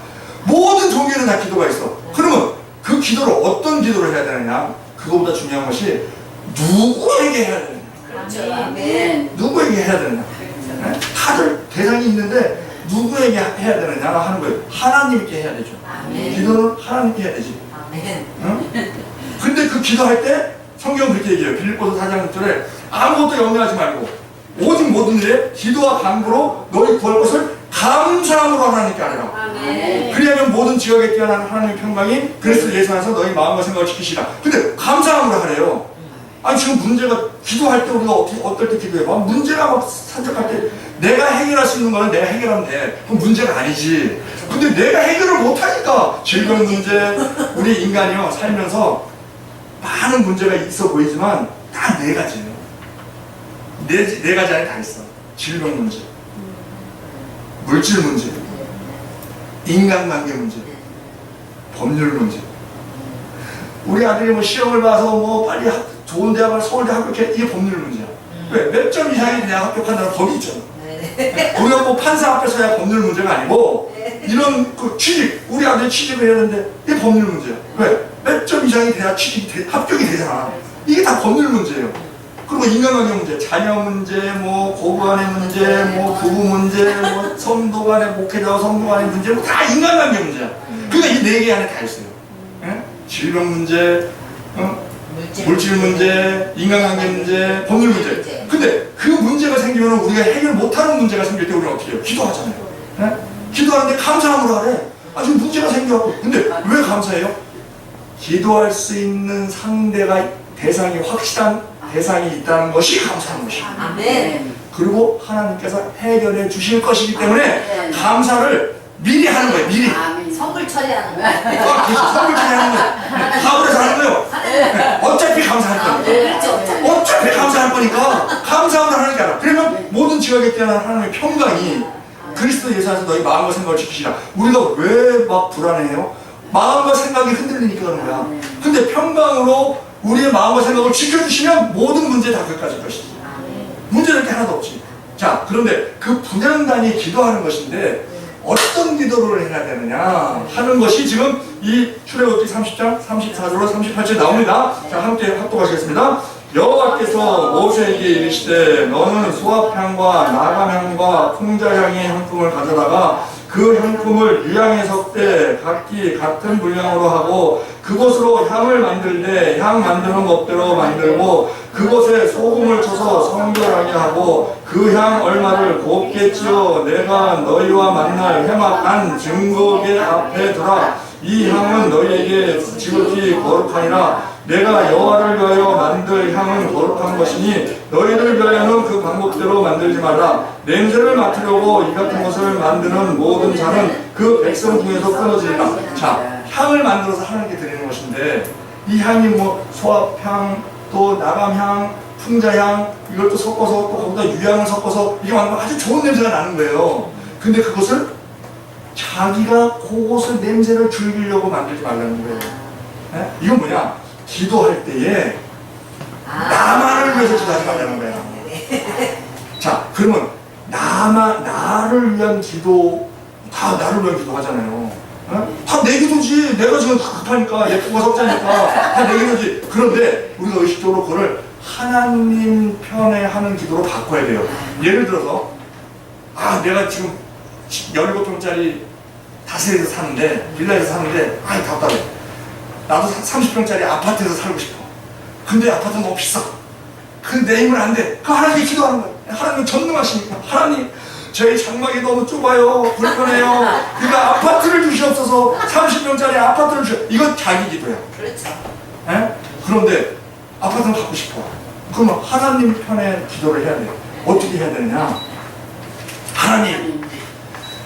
모든 종교에는 다 기도가 있어. 그러면 그 기도를 어떤 기도를 해야 되느냐? 그거보다 중요한 것이 누구에게 해야 되느냐? 그렇죠. 아멘. 누구에게 해야 되느냐? 다들 대상이 있는데 누구에게 해야 되느냐 하는 거예요. 하나님께 해야 되죠. 아멘. 기도는 하나님께 해야 되지. 아멘. 응? 근데 그 기도할 때 성경은 그렇게 얘기해요. 빌립보서 4장 6절에 아무것도 염려하지 말고 오직 모든 일에 기도와 간구로 너희 구할 것을 감사함으로 하나님께 하리라. 아멘. 그리하면 모든 지역에 뛰어난 하나님의 평강이 그리스도 예수 안에서 너희 마음과 생각을 지키시라. 근데 감사함으로 하래요. 아니 지금 문제가 기도할 때 우리가 어떨 때 기도해봐. 문제가 막 산적할 때 내가 해결할 수 있는 거는 내가 해결하면 돼. 그건 문제가 아니지. 근데 내가 해결을 못하니까 질병 문제, 우리 인간이요 살면서 많은 문제가 있어 보이지만 다 네 가지예요. 네 가지 안에 다 있어. 질병 문제, 물질 문제, 인간관계 문제, 법률 문제. 우리 아들이 뭐 시험을 봐서 뭐 빨리 좋은 대학을 서울대 합격해, 이게 법률 문제야. 왜? 몇 점 이상이 돼야 합격한다는 법이 있잖아. 우리가 뭐 판사 앞에서 해야 법률 문제가 아니고 이런 그 취직, 우리 아들이 취직을 해야 되는데 이게 법률 문제야. 왜? 몇 점 이상이 돼야 합격이 되잖아. 이게 다 법률 문제예요. 그리고 인간관계 문제, 자녀 문제, 뭐 고부간의 문제, 뭐 부부 문제, 뭐 성도 간의 목회자와 성도 간의 문제, 뭐 다 인간관계 문제야. 그러니까 이 네 개 안에 다 있어요. 예? 질병 문제, 물질 문제, 인간관계 문제, 법률 문제. 근데 그 문제가 생기면 우리가 해결 못하는 문제가 생길 때 우리는 어떻게 해요? 기도하잖아요. 예? 기도하는데 감사함으로 하래. 아 지금 문제가 생겨갖고. 근데 왜 감사해요? 기도할 수 있는 상대가 대상이 확실한 대상이 있다는 것이 감사한 것이에요. 아멘. 그리고 하나님께서 해결해 주실 것이기 때문에 감사를 미리 하는 거예요. 미리. 선물 처리하는 거야. 그래서 선물 처리하는 거예요. 가을에서 하는 거예요. 어차피 감사할 거니까. 그렇죠. 어차피 감사할 거니까 감사함을 하는 게 아니라. 그러면 모든 지역에 뛰어난 하나님의 평강이 그리스도 예수 안에서 너희 마음과 생각을 지키시라. 우리가 왜 막 불안해요? 마음과 생각이 흔들리니까 그런 거야. 근데 평강으로 우리의 마음과 생각을 지켜주시면 모든 문제 다 끝까지 것이지. 문제될 게 하나도 없지. 자, 그런데 그 분양단이 기도하는 것인데 어떤 기도를 해야 되느냐 하는 것이 지금 이 출애굽기 30장 34절로 38절 나옵니다. 자, 함께 합독하시겠습니다. 여호와께서 모세에게 이르시되 너는 수압향과 나감향과 풍자향의 향품을 가져다가 그 향품을 유향에 섞되 각기 같은 분량으로 하고 그곳으로 향을 만들되 향 만드는 법대로 만들고 그곳에 소금을 쳐서 성결하게 하고 그 향 얼마를 곱게 찌어 내가 너희와 만날 회막한 증거계 앞에 두라. 이 향은 너희에게 지극히 거룩하니라. 내가 여호와를 위하여 만들 향은 거룩한 것이니 너희를 위하여는 그 방법대로 만들지 말라. 냄새를 맡으려고 이 같은 것을 만드는 모든 자는 그 백성 중에서 끊어지리라. 자, 향을 만들어서 하나님께 드리는 것인데 이 향이 뭐 소합향, 또 나감향, 풍자향 이걸 또 섞어서 또 거기다 유향을 섞어서 이게 아주 좋은 냄새가 나는 거예요. 근데 그것을 자기가 그것을 냄새를 즐기려고 만들지 말라는 거예요. 네? 이건 뭐냐? 기도할 때에 나만을 위해서 기도하지 말라는 거야. 자, 그러면 나를 위한 기도, 다 나를 위한 기도 하잖아요. 다 내 기도지. 내가 지금 급하니까, 예쁘고 석자니까 다 내 기도지. 그런데 우리가 의식적으로 그걸 하나님 편에 하는 기도로 바꿔야 돼요. 예를 들어서 내가 지금 17평짜리 다세에서 사는데, 빌라에서 사는데 답답해. 나도 30평짜리 아파트에서 살고 싶어. 근데 아파트는 너무 비싸. 근데 내 힘은 안 돼. 그 하나님께 기도하는 거야. 하나님은 전능하시니까. 하나님, 저희 장막이 너무 좁아요. 불편해요. 그러니까 아파트를 주시옵소서. 30평짜리 아파트를 주시옵소서. 이건 자기 기도야. 그렇죠. 에? 그런데 아파트는 갖고 싶어. 그러면 하나님 편에 기도를 해야 돼요. 어떻게 해야 되느냐? 하나님,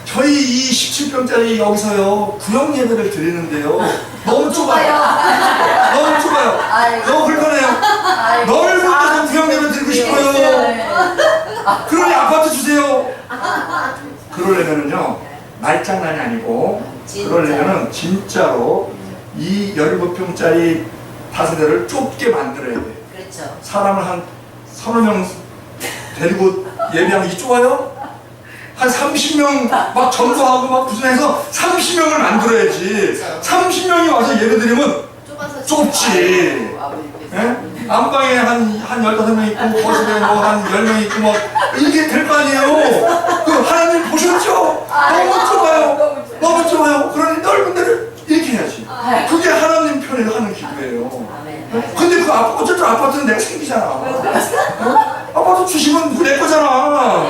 저희 이 17평짜리 여기서요 구역 예배를 드리는데요 너무 좁아요. 너무 좁아요. 너무 불편해요. 넓은 데서 구역 예배 드리고 싶어요. 그러니 아파트 주세요. 그러려면은요 말장난이 아니고 그러려면은 진짜로 이 17평짜리 다세대를 좁게 만들어야 돼. 그렇죠. 사람을 한 서너 명 데리고 예배하면 이 좁아요? 한 30명 막 전도하고 막 구성해서 30명을 만들어야지. 30명이 와서 예배드리면 좁지. 예? 안방에 한 15명 있고 거실에 뭐 한 10명 있고 뭐 이게 될 거 아니에요. 그 하나님 보셨죠? 너무 좁아요. 너무 좁아요. 그러니 넓은 데를 이렇게 해야지. 그게 하나님 편에 하는 기도예요. 근데 그 어쨌든 아파트는 내가 생기잖아. 아파트 주시면 내 거잖아.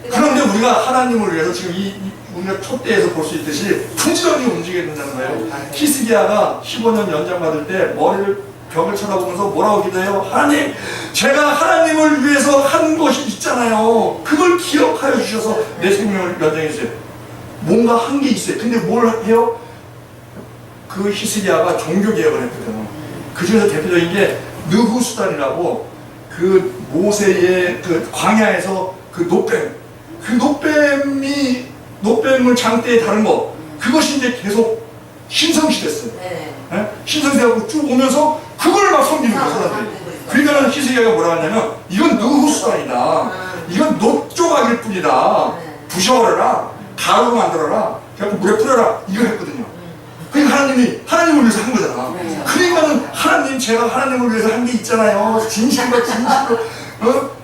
그런데 우리가 하나님을 위해서 지금 우리가 촛대에서 볼 수 있듯이 부지런히 움직여야 된다는 거예요. 히스기야가 15년 연장 받을 때 머리를 벽을 쳐다보면서 뭐라고 기도해요? 하나님, 제가 하나님을 위해서 한 것이 있잖아요. 그걸 기억하여 주셔서 내 생명을 연장해 주세요. 뭔가 한 게 있어요. 근데 뭘 해요? 그 히스기야가 종교개혁을 했거든요. 그 중에서 대표적인 게 느후수단이라고 그 모세의 그 광야에서 그 노뱀을 장대에 다른 거, 그것이 이제 계속 신성시됐어요. 신성시되고 쭉 오면서 그걸 막 섬기는 거예요, 사람들이. 그러니까 히스기야가 뭐라 하냐면, 이건 느후수단이다. 이건 녹조각일 뿐이다. 부셔버려라. 가루로 만들어라. 그래서 물에 뿌려라. 이걸 했거든요. 그러니까 하나님을 위해서 한 거잖아. 그러니까는 하나님, 제가 하나님을 위해서 한 게 있잖아요.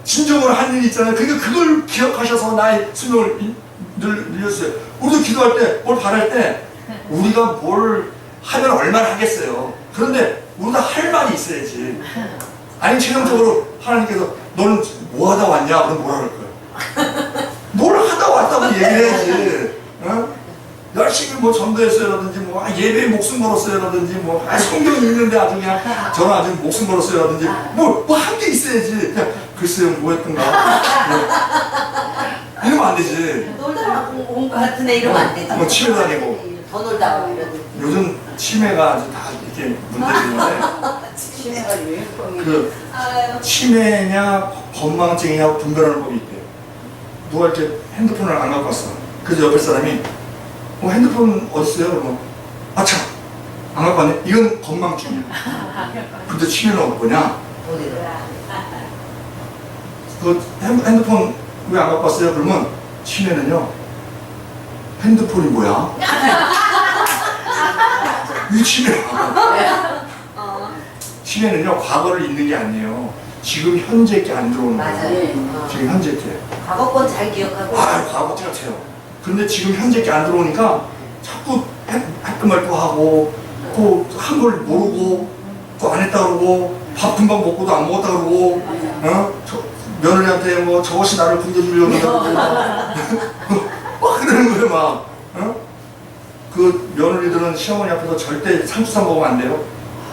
진정으로 한 일이 있잖아요. 그러니까 그걸 기억하셔서 나의 수명을 늘려주세요. 우리도 기도할 때, 뭘 바랄 때, 우리가 뭘 하면 얼마나 하겠어요. 그런데 우리가 할 말이 있어야지. 아니, 최종적으로 하나님께서 너는 뭐 하다 왔냐? 그럼 뭐라 그럴 거예요? 뭘 하다 왔다고 얘기해야지. 열심히 뭐 전도했어요라든지 뭐 예배에 목숨 걸었어요라든지 뭐 성경 읽는데 아주 그냥 저는 아주 목숨 걸었어요라든지 뭐 한 게 있어야지. 그냥 글쎄요 뭐 했던가 이러면 안 되지. 놀다 온 것 같은데 이러면 안 되지. 뭐 치매 다니고 더 놀다 오고 이러지. 요즘 치매가 아주 다 이렇게 문제인데 치매가 유행병이. 그 치매냐 건망증이냐 분별하는 법이 있대요. 누가 이렇게 핸드폰을 안 갖고 왔어. 그래서 옆에 사람이 핸드폰 어디 있어요? 그러면 아차 안 갖고 왔네. 이건 건망증이야. 근데 치매는 어떠냐? 그 핸드폰 왜 안 갖고 왔어요? 그러면 치매는요 핸드폰이 뭐야? 이 치매야. 치매는요 과거를 잊는 게 아니에요. 지금 현재 게 안 들어오는 거예요. 지금 현재 게. 과거 건 잘 기억하고. 과거 같아요. 근데 지금 현재 게 안 들어오니까 자꾸 했던 말 또 하고 또 한 걸 모르고 또 안 했다 그러고 밥 금방 먹고도 안 먹었다 그러고 며느리한테 뭐 저것이 나를 굶겨주려고 막 그러는 거예요 막. 그 며느리들은 시어머니 앞에서 절대 상추쌈 먹으면 안 돼요.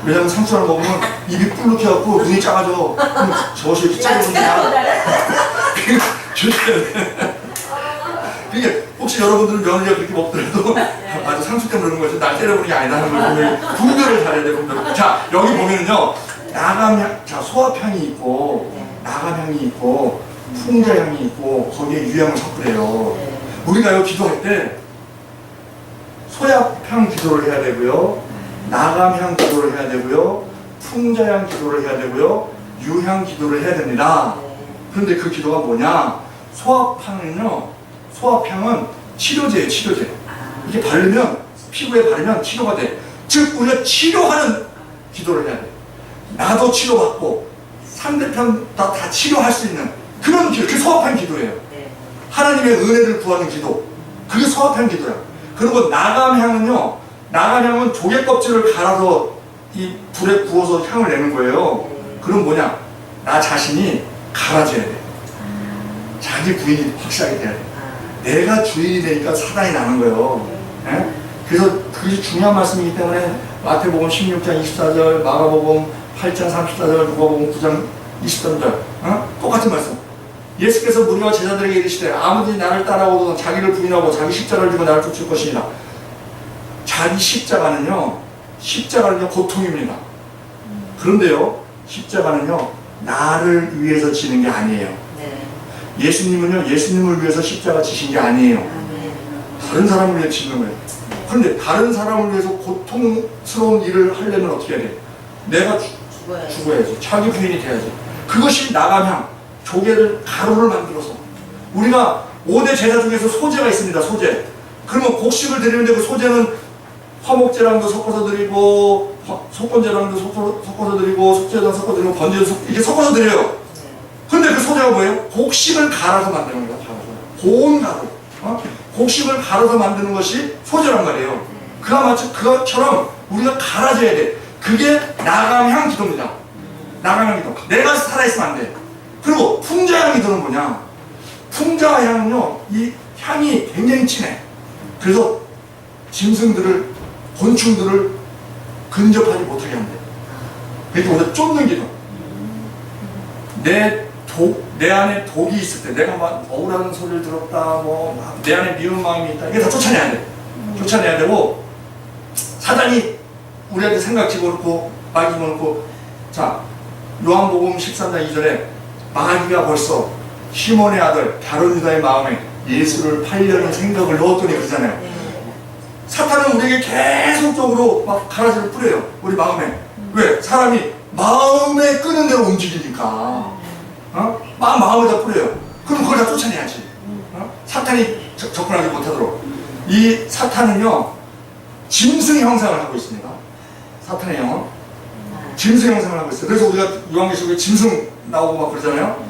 왜냐면 상추를 먹으면 입이 뿔룩해갖고 눈이 작아져. 그럼 저것이 이렇게 작아지냐. 그러니까 혹시 여러분들은 며느리가 그렇게 먹더라도 아주 상추 때문에 그런 거지 날 때려보는 게 아니다 하는 걸 분별을 잘해야 돼요. 분별. 자 여기 보면은요 나감향, 자 소합향이 있고 나감향이 있고 풍자향이 있고 거기에 유향을 섞으래요. 우리가 여기 기도할 때 소합향 기도를 해야 되고요, 나감향 기도를 해야 되고요, 풍자향 기도를 해야 되고요, 유향 기도를 해야 됩니다. 그런데 그 기도가 뭐냐? 소합향은 치료제예요, 치료제. 이렇게 바르면, 피부에 바르면 치료가 돼. 즉, 우리가 치료하는 기도를 해야 돼. 나도 치료받고, 상대편 다 치료할 수 있는 그런 기도, 그게 소합향 기도예요. 하나님의 은혜를 구하는 기도. 그게 소합향 기도야. 그리고 나감향은요, 나감향은 조개 껍질을 갈아서 이 불에 구워서 향을 내는 거예요. 그럼 뭐냐? 나 자신이 갈아줘야 돼. 자기 부인이 확실하게 돼야 돼. 내가 주인이 되니까 사단이 나는 거예요. 예? 그래서 그게 중요한 말씀이기 때문에 마태복음 16장 24절, 마가복음 8장 34절, 누가복음 9장 23절 똑같은 말씀. 예수께서 무리와 제자들에게 이르시되 아무든지 나를 따라오거든 자기를 부인하고 자기 십자가를 지고 나를 쫓을 것이니라. 자기 십자가는요 고통입니다. 그런데요 십자가는요 나를 위해서 지는 게 아니에요. 예수님은요 예수님을 위해서 십자가 지신 게 아니에요. 다른 사람을 위해 지는 거예요. 그런데 다른 사람을 위해서 고통스러운 일을 하려면 어떻게 해야 돼? 내가 죽어야지. 자기 부인이 돼야지. 그것이 나감향, 조개를 가루를 만들어서. 우리가 5대 제사 중에서 소제가 있습니다. 소제. 그러면 곡식을 드리는데 그 소제는 화목제랑도 섞어서 드리고 속건제랑도 섞어서 드리고 속제랑 섞어서 드리고 번제도 이렇게 섞어서 드려요. 근데 그 소제가 뭐예요? 곡식을 갈아서 만드는 거예요. 고운 가루. 곡식을 갈아서 만드는 것이 소재란 말이에요. 그것처럼 우리가 갈아져야 돼. 그게 나감향 기도입니다. 나감향 기도. 내가 살아있으면 안 돼. 그리고 풍자향 기도는 뭐냐? 풍자향은요, 이 향이 굉장히 진해. 그래서 짐승들을, 곤충들을 근접하지 못하게 한대. 그러니까 우리가 쫓는 기도. 내 안에 독이 있을 때, 내가 막 억울한 소리를 들었다, 내 안에 미운 마음이 있다, 이게 다 쫓아내야 돼. 쫓아내야 되고, 사단이 우리한테 생각 집어넣고, 말 집어넣고, 자, 요한복음 13장 2절에 마귀가 벌써 시몬의 아들 가룟유다의 마음에 예수를 팔려는 생각을 넣었더니 그러잖아요. 사탄은 우리에게 계속적으로 막 가라지를 뿌려요. 우리 마음에. 왜? 사람이 마음에 끄는 대로 움직이니까. 마음에다 뿌려요. 그럼 그걸 다 쫓아내야지. 사탄이 접근하지 못하도록. 이 사탄은요, 짐승 형상을 하고 있습니다. 사탄의 영은 짐승 형상을 하고 있어요. 그래서 우리가 요한계시록에 짐승 나오고 막 그러잖아요.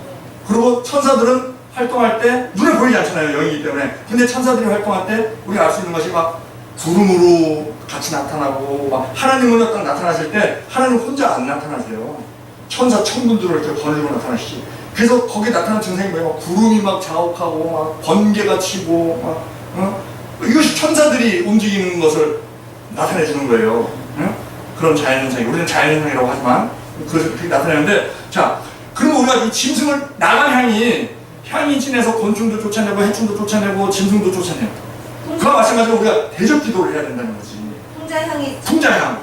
그리고 천사들은 활동할 때 눈에 보이지 않잖아요. 영이기 때문에. 근데 천사들이 활동할 때 우리가 알 수 있는 것이 막 구름으로 같이 나타나고, 막 하나님은 딱 나타나실 때 하나님 혼자 안 나타나세요. 천사 천군들을 이렇게 거느리고 나타나시지. 그래서 거기에 나타난 증상이 뭐예요? 막 구름이 막 자욱하고 막 번개가 치고 막 이것이 천사들이 움직이는 것을 나타내 주는 거예요. 그런 자연현상이, 우리는 자연현상이라고 하지만 그렇게 나타내는데, 자, 그러면 우리가 이 짐승을, 나감향이 진해서 곤충도 쫓아내고 해충도 쫓아내고 짐승도 쫓아내요. 그와 마찬가지로 우리가 대접 기도를 해야 된다는 거지. 풍자향.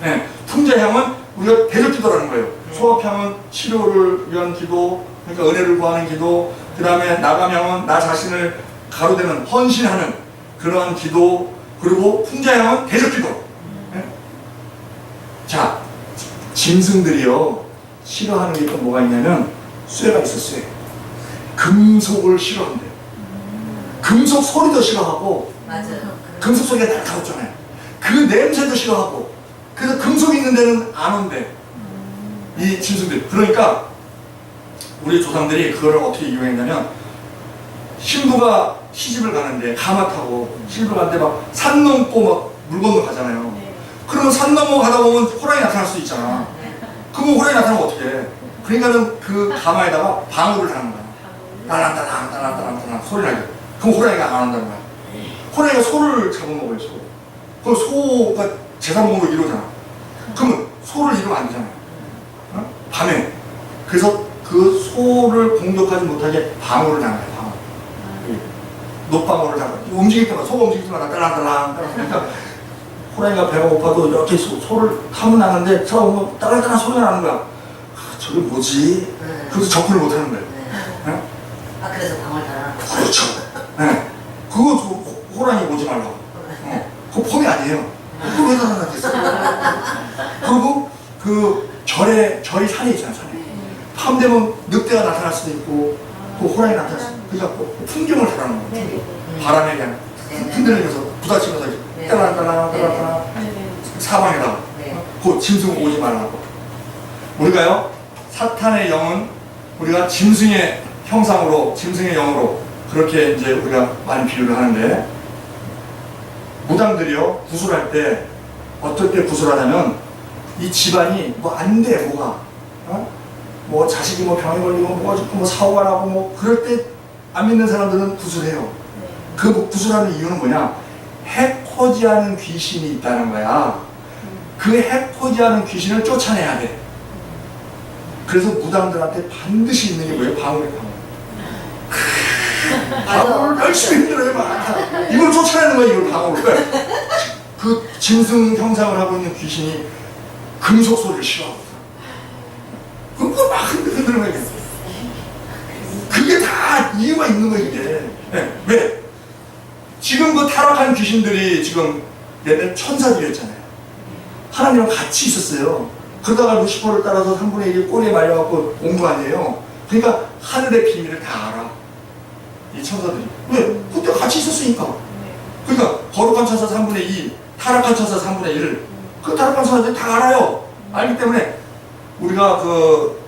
네. 풍자향은 우리가 대접 기도라는 거예요. 소합향은 치료를 위한 기도, 그러니까 은혜를 구하는 기도, 그 다음에 나감향은 나 자신을 가로대는 헌신하는 그러한 기도, 그리고 풍자향은 대접 기도. 네? 자, 짐승들이요, 싫어하는 게 또 뭐가 있냐면 쇠가 있어, 쇠. 금속을 싫어한대요. 금속 소리도 싫어하고, 맞아요. 금속 소리가 날카롭잖아요. 그 냄새도 싫어하고, 그래서 금속이 있는 데는 안 온대. 이 짐승들. 그러니까 우리 조상들이 그거를 어떻게 이용했냐면, 신부가 시집을 가는데 가마 타고 시집을 가는데 막 산 넘고 막 물 건너 가잖아요. 그러면 산 넘어 가다 보면 호랑이 나타날 수 있잖아. 그러면 호랑이 나타나면 어떻게 해? 그러니까는 그 가마에다가 방울을 하는 거야. 따란따란 소리 나게. 그럼 호랑이가 안 한다는 거야. 호랑이가 소를 잡아먹어요, 소. 그럼 소가 제사먹으로 이러잖아. 그러면 소를 이러면 안 되잖아요. 밤에. 그래서 그 소를 공격하지 못하게 방울을 하는 거야, 방울. 노방울을 하는 거야. 움직일 때마다, 소가 움직일 때마다 따란따란. 그러니까 호랑이가 배가 고파도 이렇게 소를 타면 나는데 쳐다보면 따란따란 소리가 나는 거야. 저게 뭐지? 그래서 접근을 못 하는 거예요. 네? 그래서 방을 달아놨어. 그렇죠. 네. 그거 호랑이 오지 말라고. 그거 폼이 아니에요. 그거 왜 달아놨겠어? 그리고 그 절이 산에 있잖아요, 산에. 밤 되면 늑대가 나타날 수도 있고, 또 호랑이 나타날 수도 있고, 그래갖고 풍경을 달아놓는 거예요. 바람에 그냥 흔들리면서 부딪히면서 따라따라 사방에다가 그 짐승 오지 말라고. 우리가요, 사탄의 영은 우리가 짐승의 형상으로, 짐승의 영으로 그렇게 이제 우리가 많이 비유를 하는데, 무당들이요, 구술할 때 어떨 때 구술하냐면, 이 집안이 뭐 안 돼, 뭐가 뭐 자식이 뭐 병에 걸리고 뭐 사고가 나고 뭐 그럴 때 안 믿는 사람들은 구술해요. 그 구술하는 이유는 뭐냐? 해코지하는 귀신이 있다는 거야. 그 해코지하는 귀신을 쫓아내야 돼. 그래서 무당들한테 반드시 있는 게 뭐예요? 방울이에요, 방울. 방울 열심히 힘들어요, 막. 이걸 쫓아내는 거야, 이걸 방울. 그 짐승 형상을 하고 있는 귀신이 금속 소리를 싫어하고, 그거 막 흔드는 거야. 그게 다 이유가 있는 거야, 이게. 네. 왜? 지금 그 타락한 귀신들이 지금 옛날 천사들이었잖아요. 하나님이랑 같이 있었어요. 그러다가 루시퍼를 따라서 3분의 1이 꼬리에 말려갖고 온 거 아니에요. 그러니까 하늘의 비밀을 다 알아, 이 천사들이. 왜? 그때 같이 있었으니까. 그러니까 거룩한 천사 3분의 2, 타락한 천사 3분의 1, 그 타락한 천사들이 다 알아요. 알기 때문에 우리가 그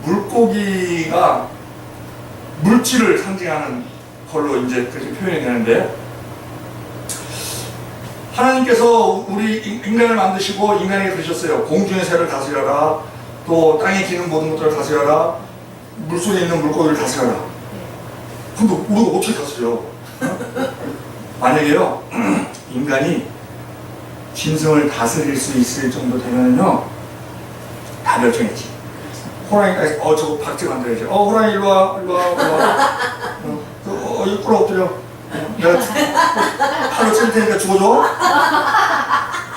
물고기가 물질을 상징하는 걸로 이제 그렇게 표현이 되는데, 하나님께서 우리 인간을 만드시고 인간에게 그러셨어요. 공중의 새를 다스려라, 또 땅에 기는 모든 것들을 다스려라, 물속에 있는 물고기를 다스려라. 근데 우리가 어떻게 다스려? 만약에요 인간이 짐승을 다스릴 수 있을 정도 되면요 다 멸종했지. 호랑이까지 저거 박제 만들어야지. 호랑이 일로와 일로와 일로와. 이끌어 엎드려. 내가 팔로 칠 테니까 죽어줘.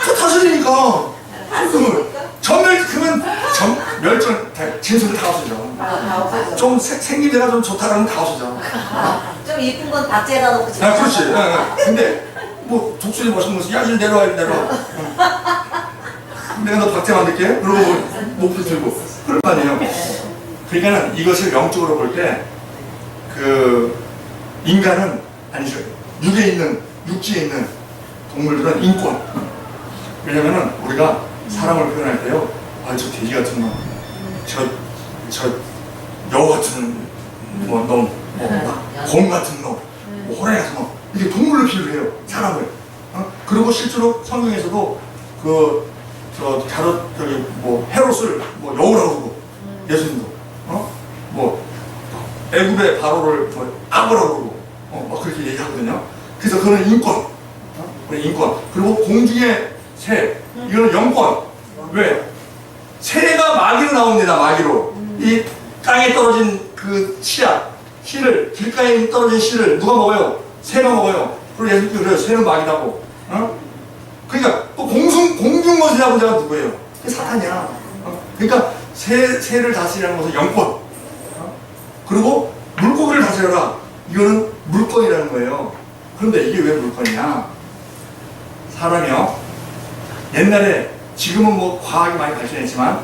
저 다스리니까. 그러면 멸종 짐승을 다 없어져. 좀 생기대가 좀 좋다 그러면 다 없어져. 좀 이쁜 건 박제해다 놓고 아, 그렇지. 근데 뭐 독수리 멋있는 모습, 야 이리 내려와 이리 내려와. 내가 너 박제 만들게. 그러고 목표 들고 그럴 거 아니에요. 그러니까는 이것을 영적으로 볼 때 그 인간은 아니죠. 육지에 있는 동물들은 인권. 왜냐면은 우리가 사람을 표현할 때요, 저 돼지 같은 놈, 저 여우 같은 놈, 곰 같은 놈, 호랑이 같은 놈, 이렇게 동물을 비유를 해요, 사람을. 그리고 실제로 성경에서도 헤롯을 여우라고 그러고, 예수님도, 애굽의 바로를 악어라고 그러고, 막 그렇게 얘기하거든요. 그래서 그거는 인권, 인권. 그리고 공중의 새, 이거는 영권. 왜? 새가 마귀로 나옵니다, 마귀로. 이 땅에 떨어진 그 씨를, 길가에 떨어진 씨를 누가 먹어요? 새가 먹어요. 그리고 예수님도 그래요. 새는 마귀라고. 그러니까 또 공중거지 잡은 자가 누구예요? 그게 사탄이야. 그러니까 새를 다스리라는 것은 영권. 그리고 물고기를 다스려라. 이거는 물권이라는 거예요. 그런데 이게 왜 물권이냐? 사람이요, 옛날에, 지금은 뭐 과학이 많이 발전했지만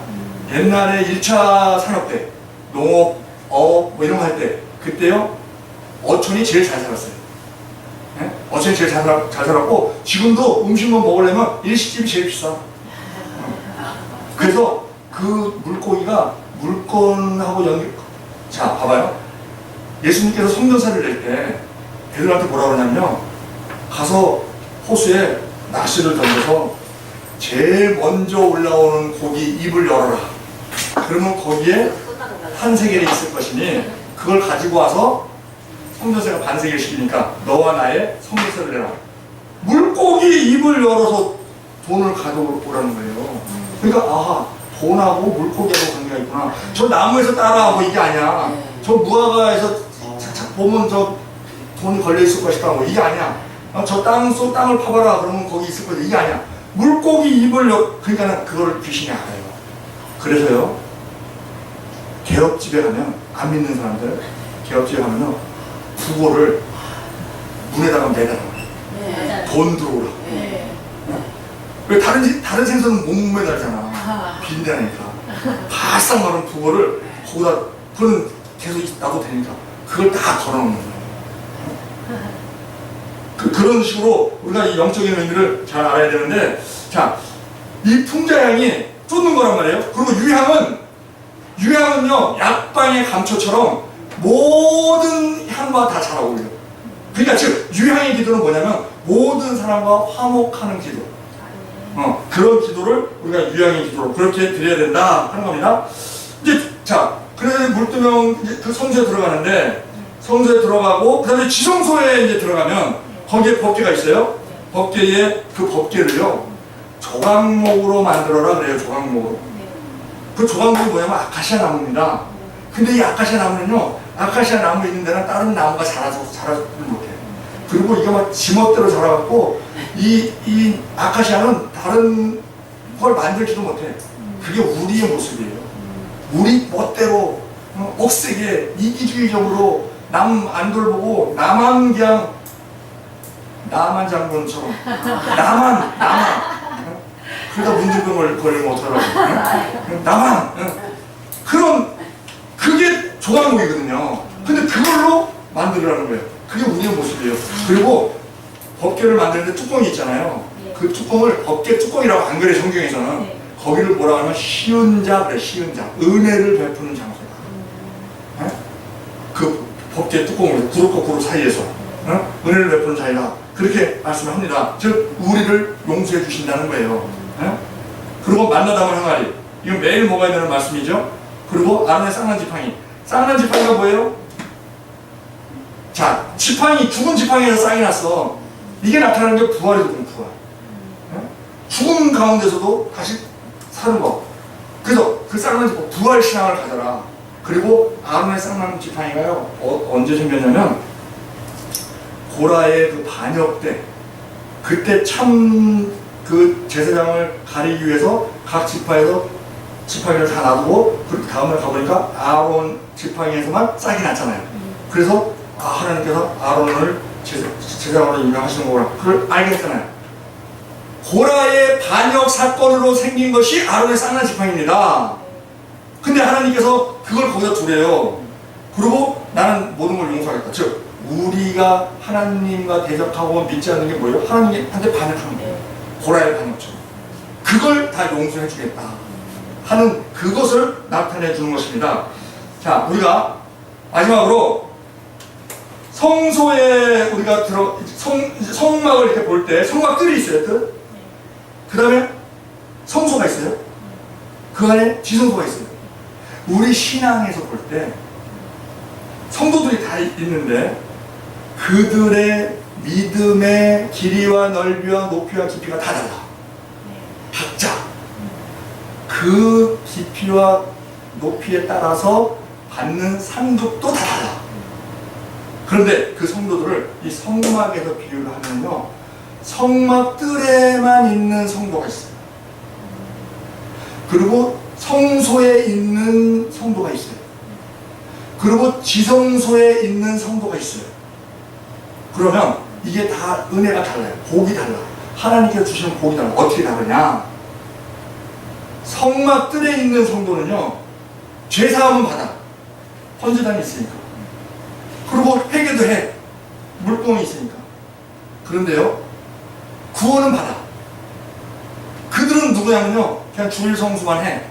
옛날에 1차 산업 때 농업, 어업 뭐 이런 거 할 때 그때요 어촌이 제일 잘 살았어요. 네? 어촌이 제일 잘 살았고 지금도 음식만 먹으려면 일식집이 제일 비싸. 그래서 그 물고기가 물건하고 자 봐봐요. 예수님께서 성전사를 낼 때 베드로한테 뭐라 그러냐면요, 가서 호수에 낚시를 던져서 제일 먼저 올라오는 고기 입을 열어라. 그러면 거기에 한 세겔이 있을 것이니 그걸 가지고 와서 성전세가 반 세겔 시키니까 너와 나의 성전세를 내라. 물고기 입을 열어서 돈을 가져오라는 거예요. 그러니까 돈하고 물고기하고 관계가 있구나. 저 나무에서 따라하고 이게 아니야. 저 무화과에서 보면 저 돈이 걸려 있을 것이다. 뭐 이게 아니야. 저 땅을 파봐라. 그러면 거기 있을 거다. 이게 아니야. 물고기 입을 그러니까 그거를 귀신이 알아요. 그래서요, 개업집에 가면, 안 믿는 사람들 개업집에 가면요 부고를 문에다가 매달아요. 돈 들어오라고. 왜 다른 생선은 몸에 달잖아. 빈대니까. 바싹 마른 부고를 거기다, 그건 계속 놔도 되니까 그걸 다 걸어놓는 거예요. 그런 식으로 우리가 이 영적인 의미를 잘 알아야 되는데, 자, 이 풍자향이 쫓는 거란 말이에요. 그리고 유향은요 약방의 감초처럼 모든 향과 다 잘 어울려요. 그러니까 즉 유향의 기도는 뭐냐면 모든 사람과 화목하는 기도. 그런 기도를 우리가 유향의 기도로 그렇게 드려야 된다 하는 겁니다. 이제 자, 그래서 물두명 이제 그 성소에 들어가는데, 성소에 들어가고 그다음에 지성소에 이제 들어가면 거기에 법궤가 있어요. 법궤에 그 법궤를요 조각목으로 만들어라 그래요. 조각목으로. 그 조각목이 뭐냐면 아카시아 나무입니다. 근데 이 아카시아 나무는요, 아카시아 나무 있는 데는 다른 나무가 자라지 못해. 그리고 이게 막 지멋대로 자라갖고 이 아카시아는 다른 걸 만들지도 못해. 그게 우리의 모습이에요. 우리 멋대로 억세게 이기주의적으로 남 안 돌보고 나만 장군처럼 나만 그러다 문제병을 걸리면 어떡하라고. 나만 그게 조각목이거든요. 근데 그걸로 만들으라는 거예요. 그게 우리의 모습이에요. 그리고 법궤를 만드는데 뚜껑이 있잖아요. 그 뚜껑을 법궤 뚜껑이라고 안 그래, 성경에서는. 거기를 뭐라 하면 시은자 그래. 시은자, 은혜를 베푸는 장소다. 그 어깨 뚜껑으로 구름과 구름 사이에서 은혜를 베푸는 자이다. 그렇게 말씀을 합니다. 즉 우리를 용서해 주신다는 거예요. 그리고 만나다만 항아리. 이건 매일 먹어야 되는 말씀이죠. 그리고 아론의 쌍난 지팡이. 쌍난 지팡이가 뭐예요? 자, 지팡이, 죽은 지팡이에서 쌍이 났어. 이게 나타나는 게 부활이거든요, 부활. 죽은 가운데서도 다시 사는 거. 그래서 그 쌍난 지팡이, 부활 신앙을 가져라. 그리고 아론의 쌍난 지팡이가요, 언제 생겼냐면, 고라의 그 반역 때, 그때 참 그 제사장을 가리기 위해서 각 지파에서 지팡이를 다 놔두고, 그 다음날 가보니까 아론 지팡이에서만 싹이 났잖아요. 그래서 하나님께서 아론을 제사장으로 임명하시는 거구나. 그걸 알게 했잖아요. 고라의 반역 사건으로 생긴 것이 아론의 쌍난 지팡이입니다. 근데 하나님께서 그걸 거기다 두래요. 그리고 나는 모든 걸 용서하겠다. 즉 우리가 하나님과 대적하고 믿지 않는 게 뭐예요? 하나님한테 반역하는 거예요. 고라의 반역처럼. 그걸 다 용서해 주겠다 하는 그것을 나타내 주는 것입니다. 자, 우리가 마지막으로 성소에 우리가 성막을 이렇게 볼 때 성막 뜰이 있어요. 뜰. 그 다음에 성소가 있어요. 그 안에 지성소가 있어요. 우리 신앙에서 볼 때 성도들이 다 있는데 그들의 믿음의 길이와 넓이와 높이와 깊이가 다 달라. 각자 그 깊이와 높이에 따라서 받는 상급도 다 달라. 그런데 그 성도들을 이 성막에서 비유를 하면요, 성막 뜰에만 있는 성도가 있어요. 그리고 성소에 있는 성도가 있어요. 그리고 지성소에 있는 성도가 있어요. 그러면 이게 다 은혜가 달라요. 복이 달라. 하나님께서 주시는 복이 달라. 어떻게 다르냐? 성막 뜰에 있는 성도는요, 죄사함은 받아. 헌재단이 있으니까. 그리고 회개도 해. 물동이 있으니까. 그런데요, 구원은 받아. 그들은 누구냐면요, 그냥 주일 성수만 해.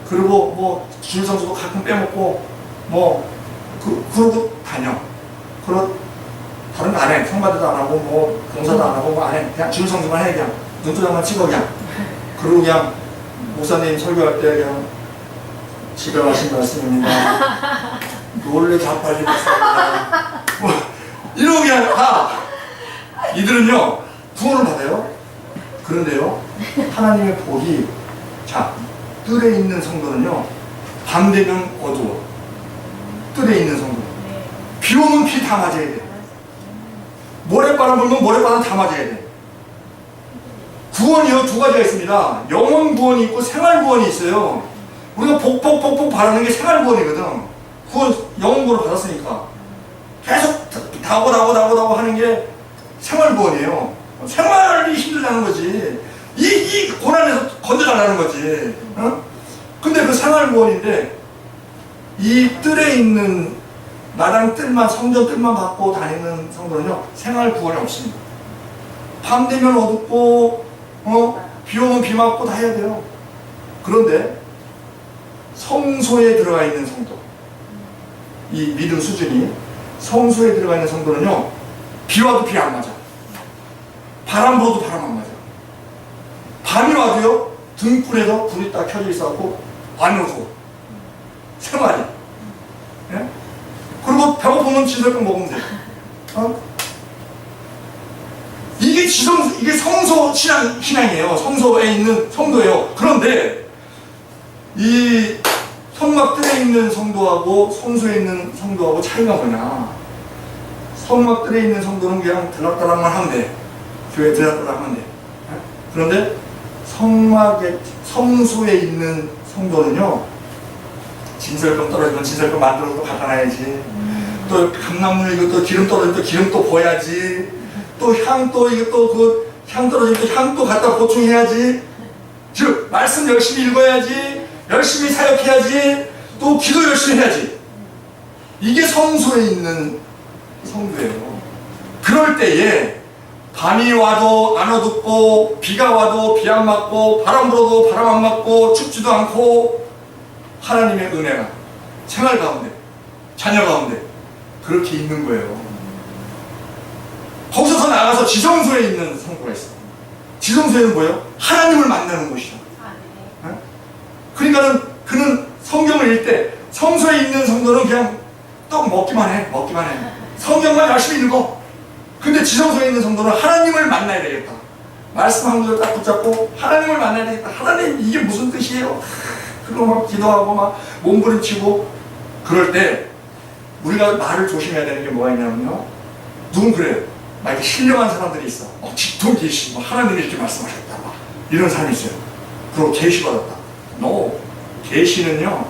그리고 뭐 주일 성수도 가끔 빼먹고 그러고 다녀. 그리고 다른 거 안 해. 성가대도 안 하고 뭐 봉사도 안 하고 뭐 안 해. 그냥 주일 성수만 해. 그냥 눈도장만 찍어 그냥. 그리고 그냥 목사님 설교할 때 그냥 집에 가신 말씀입니다. 놀래 자빠지겠습니다. 뭐 이러고 그냥 가. 이들은요 구원을 받아요. 그런데요 하나님의 복이, 자, 뜰에 있는 성도는요 밤 되면 어두워. 뜰에 있는 성도, 비 오면 비 다 맞아야 돼. 모래바람 불면 모래바람 다 맞아야 돼. 구원이요 두 가지가 있습니다. 영혼 구원이 있고 생활 구원이 있어요. 우리가 복복복복 바라는 게 생활 구원이거든. 구원, 영혼 구원을 받았으니까 계속 다고 하는 게 생활 구원이에요. 생활이 힘들다는 거지. 이 고난에서 건져달라는 거지. 근데 그 생활 구원인데 이 뜰에 있는 마당 뜰만, 성전 뜰만 받고 다니는 성도는요 생활 구원이 없습니다. 밤 되면 어둡고 비 오면 비 맞고 다 해야 돼요. 그런데 성소에 들어가 있는 성도, 이 믿음 수준이 성소에 들어가 있는 성도는요 비 와도 비 안 맞아. 바람 불어도 바람 안 맞아. 밤이 와도요 등불에서 불이 딱 켜져 있어갖고 안 어두워. 생활이. 예? 그리고 배고프면 지설금 먹으면 돼. 이게 이게 성소 신앙이에요. 성소에 있는 성도예요. 그런데 이 성막 뜰에 있는 성도하고 성소에 있는 성도하고 차이가 뭐냐? 성막 뜰에 있는 성도는 그냥 들락달락만 하면 돼. 교회 들락달락 하면 돼. 그런데 성소에 있는 성도는요, 진설금 떨어지면 진설금 만들어서 또 갖다 놔야지. 또 감나무 이것도 기름 떨어지면 또 기름 또 부어야지. 또 향 또 이거 또 그 향 떨어지면 또 향 또 갖다 보충해야지. 즉 말씀 열심히 읽어야지. 열심히 사역해야지. 또 기도 열심히 해야지. 이게 성소에 있는 성도예요. 그럴 때에 밤이 와도 안 어둡고 비가 와도 비 안 맞고 바람 불어도 바람 안 맞고 춥지도 않고 하나님의 은혜가 생활 가운데, 자녀 가운데 그렇게 있는 거예요. 거기서 더 나가서 지성소에 있는 성도가 있어. 지성소에는 뭐예요? 하나님을 만나는 곳이죠. 네? 그러니까는 그는 성경을 읽을 때 성소에 있는 성도는 그냥 떡 먹기만 해. 성경만 열심히 읽어. 근데 지성소에 있는 성도는 하나님을 만나야 되겠다. 말씀 한 구절 딱 붙잡고 하나님을 만나야 되겠다. 하나님 이게 무슨 뜻이에요? 그리고 막 기도하고 막 몸부림치고 그럴 때 우리가 말을 조심해야 되는 게 뭐가 있냐면요. 누군 그래요. 막 이렇게 신령한 사람들이 있어. 직통 계시, 뭐 하나님이 이렇게 말씀하셨다. 막 이런 사람이 있어요. 그리고 계시 받았다. No. 계시는요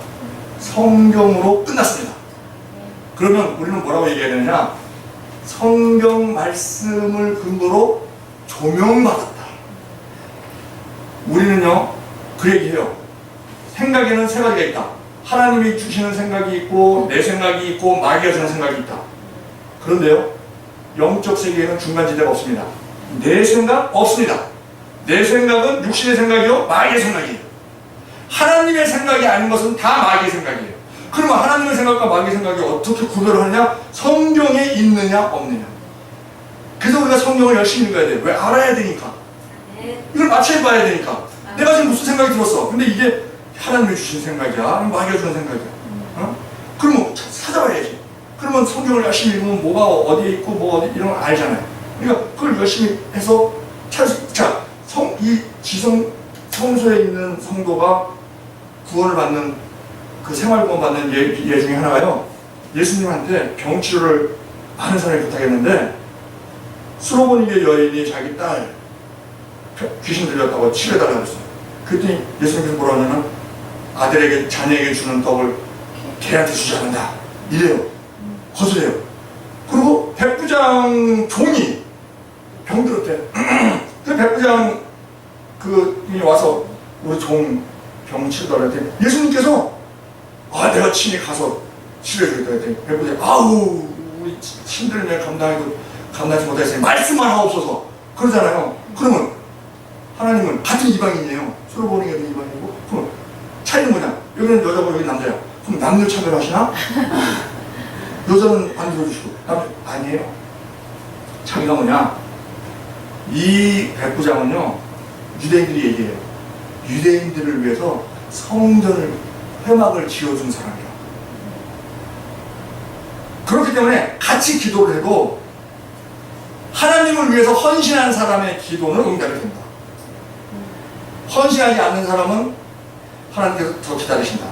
성경으로 끝났습니다. 그러면 우리는 뭐라고 얘기해야 되느냐? 성경 말씀을 근거로 조명받았다. 우리는요 그 얘기해요. 생각에는 세 가지가 있다. 하나님이 주시는 생각이 있고 내 생각이 있고 마귀가 주는 생각이 있다. 그런데요 영적 세계에는 중간지대가 없습니다. 내 생각 없습니다. 내 생각은 육신의 생각이요 마귀의 생각이에요. 하나님의 생각이 아닌 것은 다 마귀의 생각이에요. 그러면 하나님의 생각과 마귀의 생각이 어떻게 구별을 하느냐? 성경에 있느냐 없느냐. 그래서 우리가 성경을 열심히 읽어야 돼요. 왜? 알아야 되니까. 이걸 맞춰봐야 되니까. 내가 지금 무슨 생각이 들었어. 근데 이게 하나님이 주신 생각이야? 아니면 마귀가 주는 생각이야? 그러면 찾아봐야지. 그러면 성경을 열심히 읽으면 뭐가 어디에 있고 뭐 어디 이런 거 알잖아요. 그러니까 그걸 열심히 해서 자, 이 성소에 있는 성도가 구원을 받는 그 생활구원 받는 예 중에 하나가요. 예수님한테 병치료를 많은 사람이 부탁했는데 수로보니게 여인이 자기 딸 귀신 들렸다고 치료해달라고 했어요. 그랬더니 예수님께서 뭐라 하냐면 아들에게 자녀에게 주는 떡을 개한테 주지 않는다. 이래요. 거절해요. 그리고 백부장 종이 병들었대. 그 백부장 그이 와서 우리 종 병 치료달라고 했더니 예수님께서 내가 친히 가서 치료해주겠다 했더니 백부장 아우 우리 힘들면 감당하지 못했으니 말씀만 하옵소서 그러잖아요. 그러면 하나님은 같은 이방인이에요. 서로 보는 게 이방인이고 그럼 차이는 뭐냐? 여기는 여자고 여기는 남자야. 그럼 남녀 차별하시나? 여자는 안 들어주시고 아니에요. 차이가 뭐냐? 이 백부장은요 유대인들이 얘기해요. 유대인들을 위해서 성전을 회막을 지어준 사람이에요. 그렇기 때문에 같이 기도를 해도 하나님을 위해서 헌신한 사람의 기도는 응답이 된다. 헌신하지 않는 사람은 하나님께서 더 기다리신다.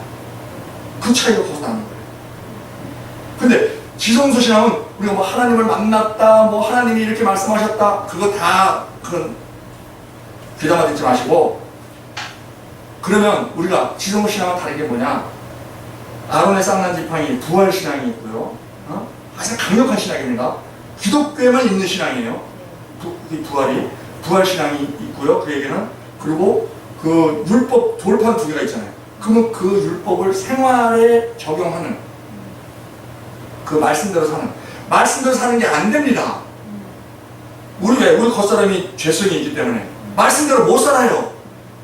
그 차이가 거기서 나는 거예요. 근데 지성소 신앙은 우리가 뭐 하나님을 만났다, 뭐 하나님이 이렇게 말씀하셨다, 그거 다 그런 귀담아 듣지 마시고, 그러면 우리가 지성소 신앙은 다른 게 뭐냐? 아론의 쌍난 지팡이 부활 신앙이 있고요. 가장 강력한 신앙입니다. 기독교에만 있는 신앙이에요. 부활 신앙이 있고요. 그 얘기는 그리고 그 율법 돌판 두 개가 있잖아요. 그러면 그 율법을 생활에 적용하는 그 말씀대로 사는 게 안 됩니다. 우리 겉사람이 죄성이 있기 때문에 말씀대로 못 살아요.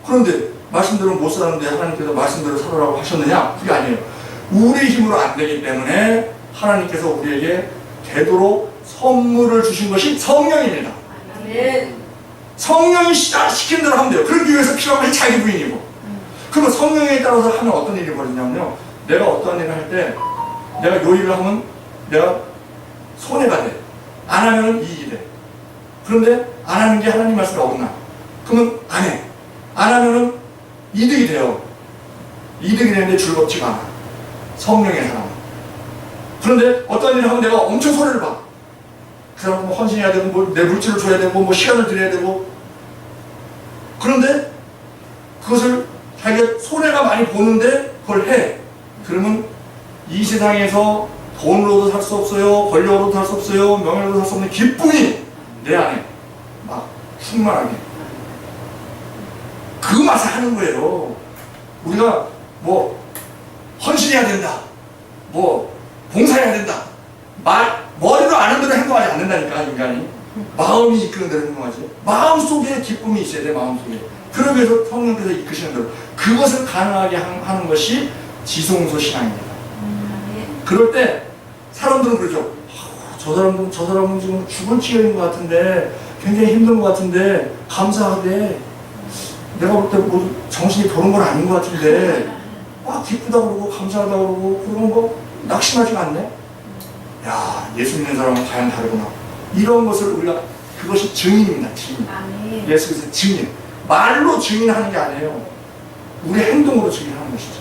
그런데 말씀대로 못 사는데 하나님께서 말씀대로 살아라고 하셨느냐? 그게 아니에요. 우리 힘으로 안 되기 때문에 하나님께서 우리에게 되도록 선물을 주신 것이 성령입니다. 성령이 시키는 대로 하면 돼요. 그러기 위해서 필요한 것이 자기 부인이고. 그러면 성령에 따라서 하면 어떤 일이 벌어지냐면요. 내가 어떠한 일을 할 때 내가 요 일을 하면 내가 손해가 돼. 안 하면 이익이 돼. 그런데 안 하는 게 하나님 말씀에 어긋나. 그러면 안 해. 안 하면은 이득이 돼요. 이득이 되는데 즐겁지가 않아. 성령의 사람. 그런데 어떤 일을 하면 내가 엄청 손해를 봐. 그 사람 뭐 헌신해야 되고, 뭐 내 물질을 줘야 되고, 뭐 시간을 드려야 되고. 그런데 그것을 자기가 손해가 많이 보는데 그걸 해. 그러면 이 세상에서 돈으로도 살 수 없어요. 권력으로도 살 수 없어요. 명예로도 살 수 없는 기쁨이 내 안에 막 충만하게. 그 맛을 하는 거예요. 우리가 뭐 헌신해야 된다. 뭐 봉사해야 된다. 머리로 아는 대로 행동하지 않는다니까, 인간이. 마음이 이끄는 대로 행동하지. 마음속에 기쁨이 있어야 돼, 마음속에. 그러기 위해서 성령께서 이끄시는 대로. 그것을 가능하게 하는 것이 지성소 신앙입니다. 그럴 때 사람들은 그러죠. 저 사람은 지금 죽을 지경인 것 같은데, 굉장히 힘든 것 같은데, 감사하대. 내가 볼 때 뭐 정신이 도는 건 아닌 것 같은데, 기쁘다 그러고, 감사하다 그러고, 그러면 뭐, 낙심하지가 않네? 야, 예수 믿는 사람은 과연 다르구나. 이런 것을 우리가, 그것이 증인입니다, 증인. 아멘. 예수 그리스도의 증인. 말로 증인하는 게 아니에요. 우리 행동으로 증인하는 것이죠.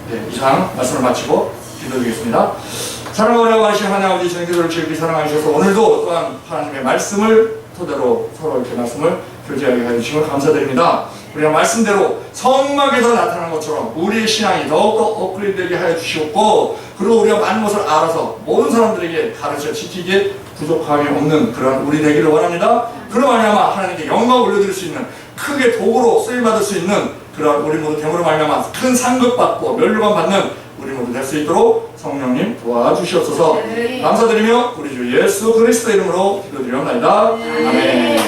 네, 이상 말씀을 마치고 기도드리겠습니다. 사랑하고 하신 하나님 아버지, 저희 기도를 지극히 사랑하셔서 오늘도 또한 하나님의 말씀을 토대로 서로 이렇게 말씀을 교제하게 해주시면 감사드립니다. 우리가 말씀대로 성막에서 나타난 것처럼 우리의 신앙이 더욱더 업그레이드되게 하여 주시옵고, 그리고 우리가 많은 것을 알아서 모든 사람들에게 가르쳐 지키기에 부족함이 없는 그런 우리 되기를 원합니다. 그로 말미암아 하나님께 영광을 올려드릴 수 있는, 크게 도구로 쓰임받을 수 있는 그런 우리 모두 됨으로 말미암아 큰 상급받고 면류관 받는 우리 모두 될 수 있도록 성령님 도와주시옵소서. 감사드리며 우리 주 예수 그리스도의 이름으로 기도드리옵나이다. 아멘.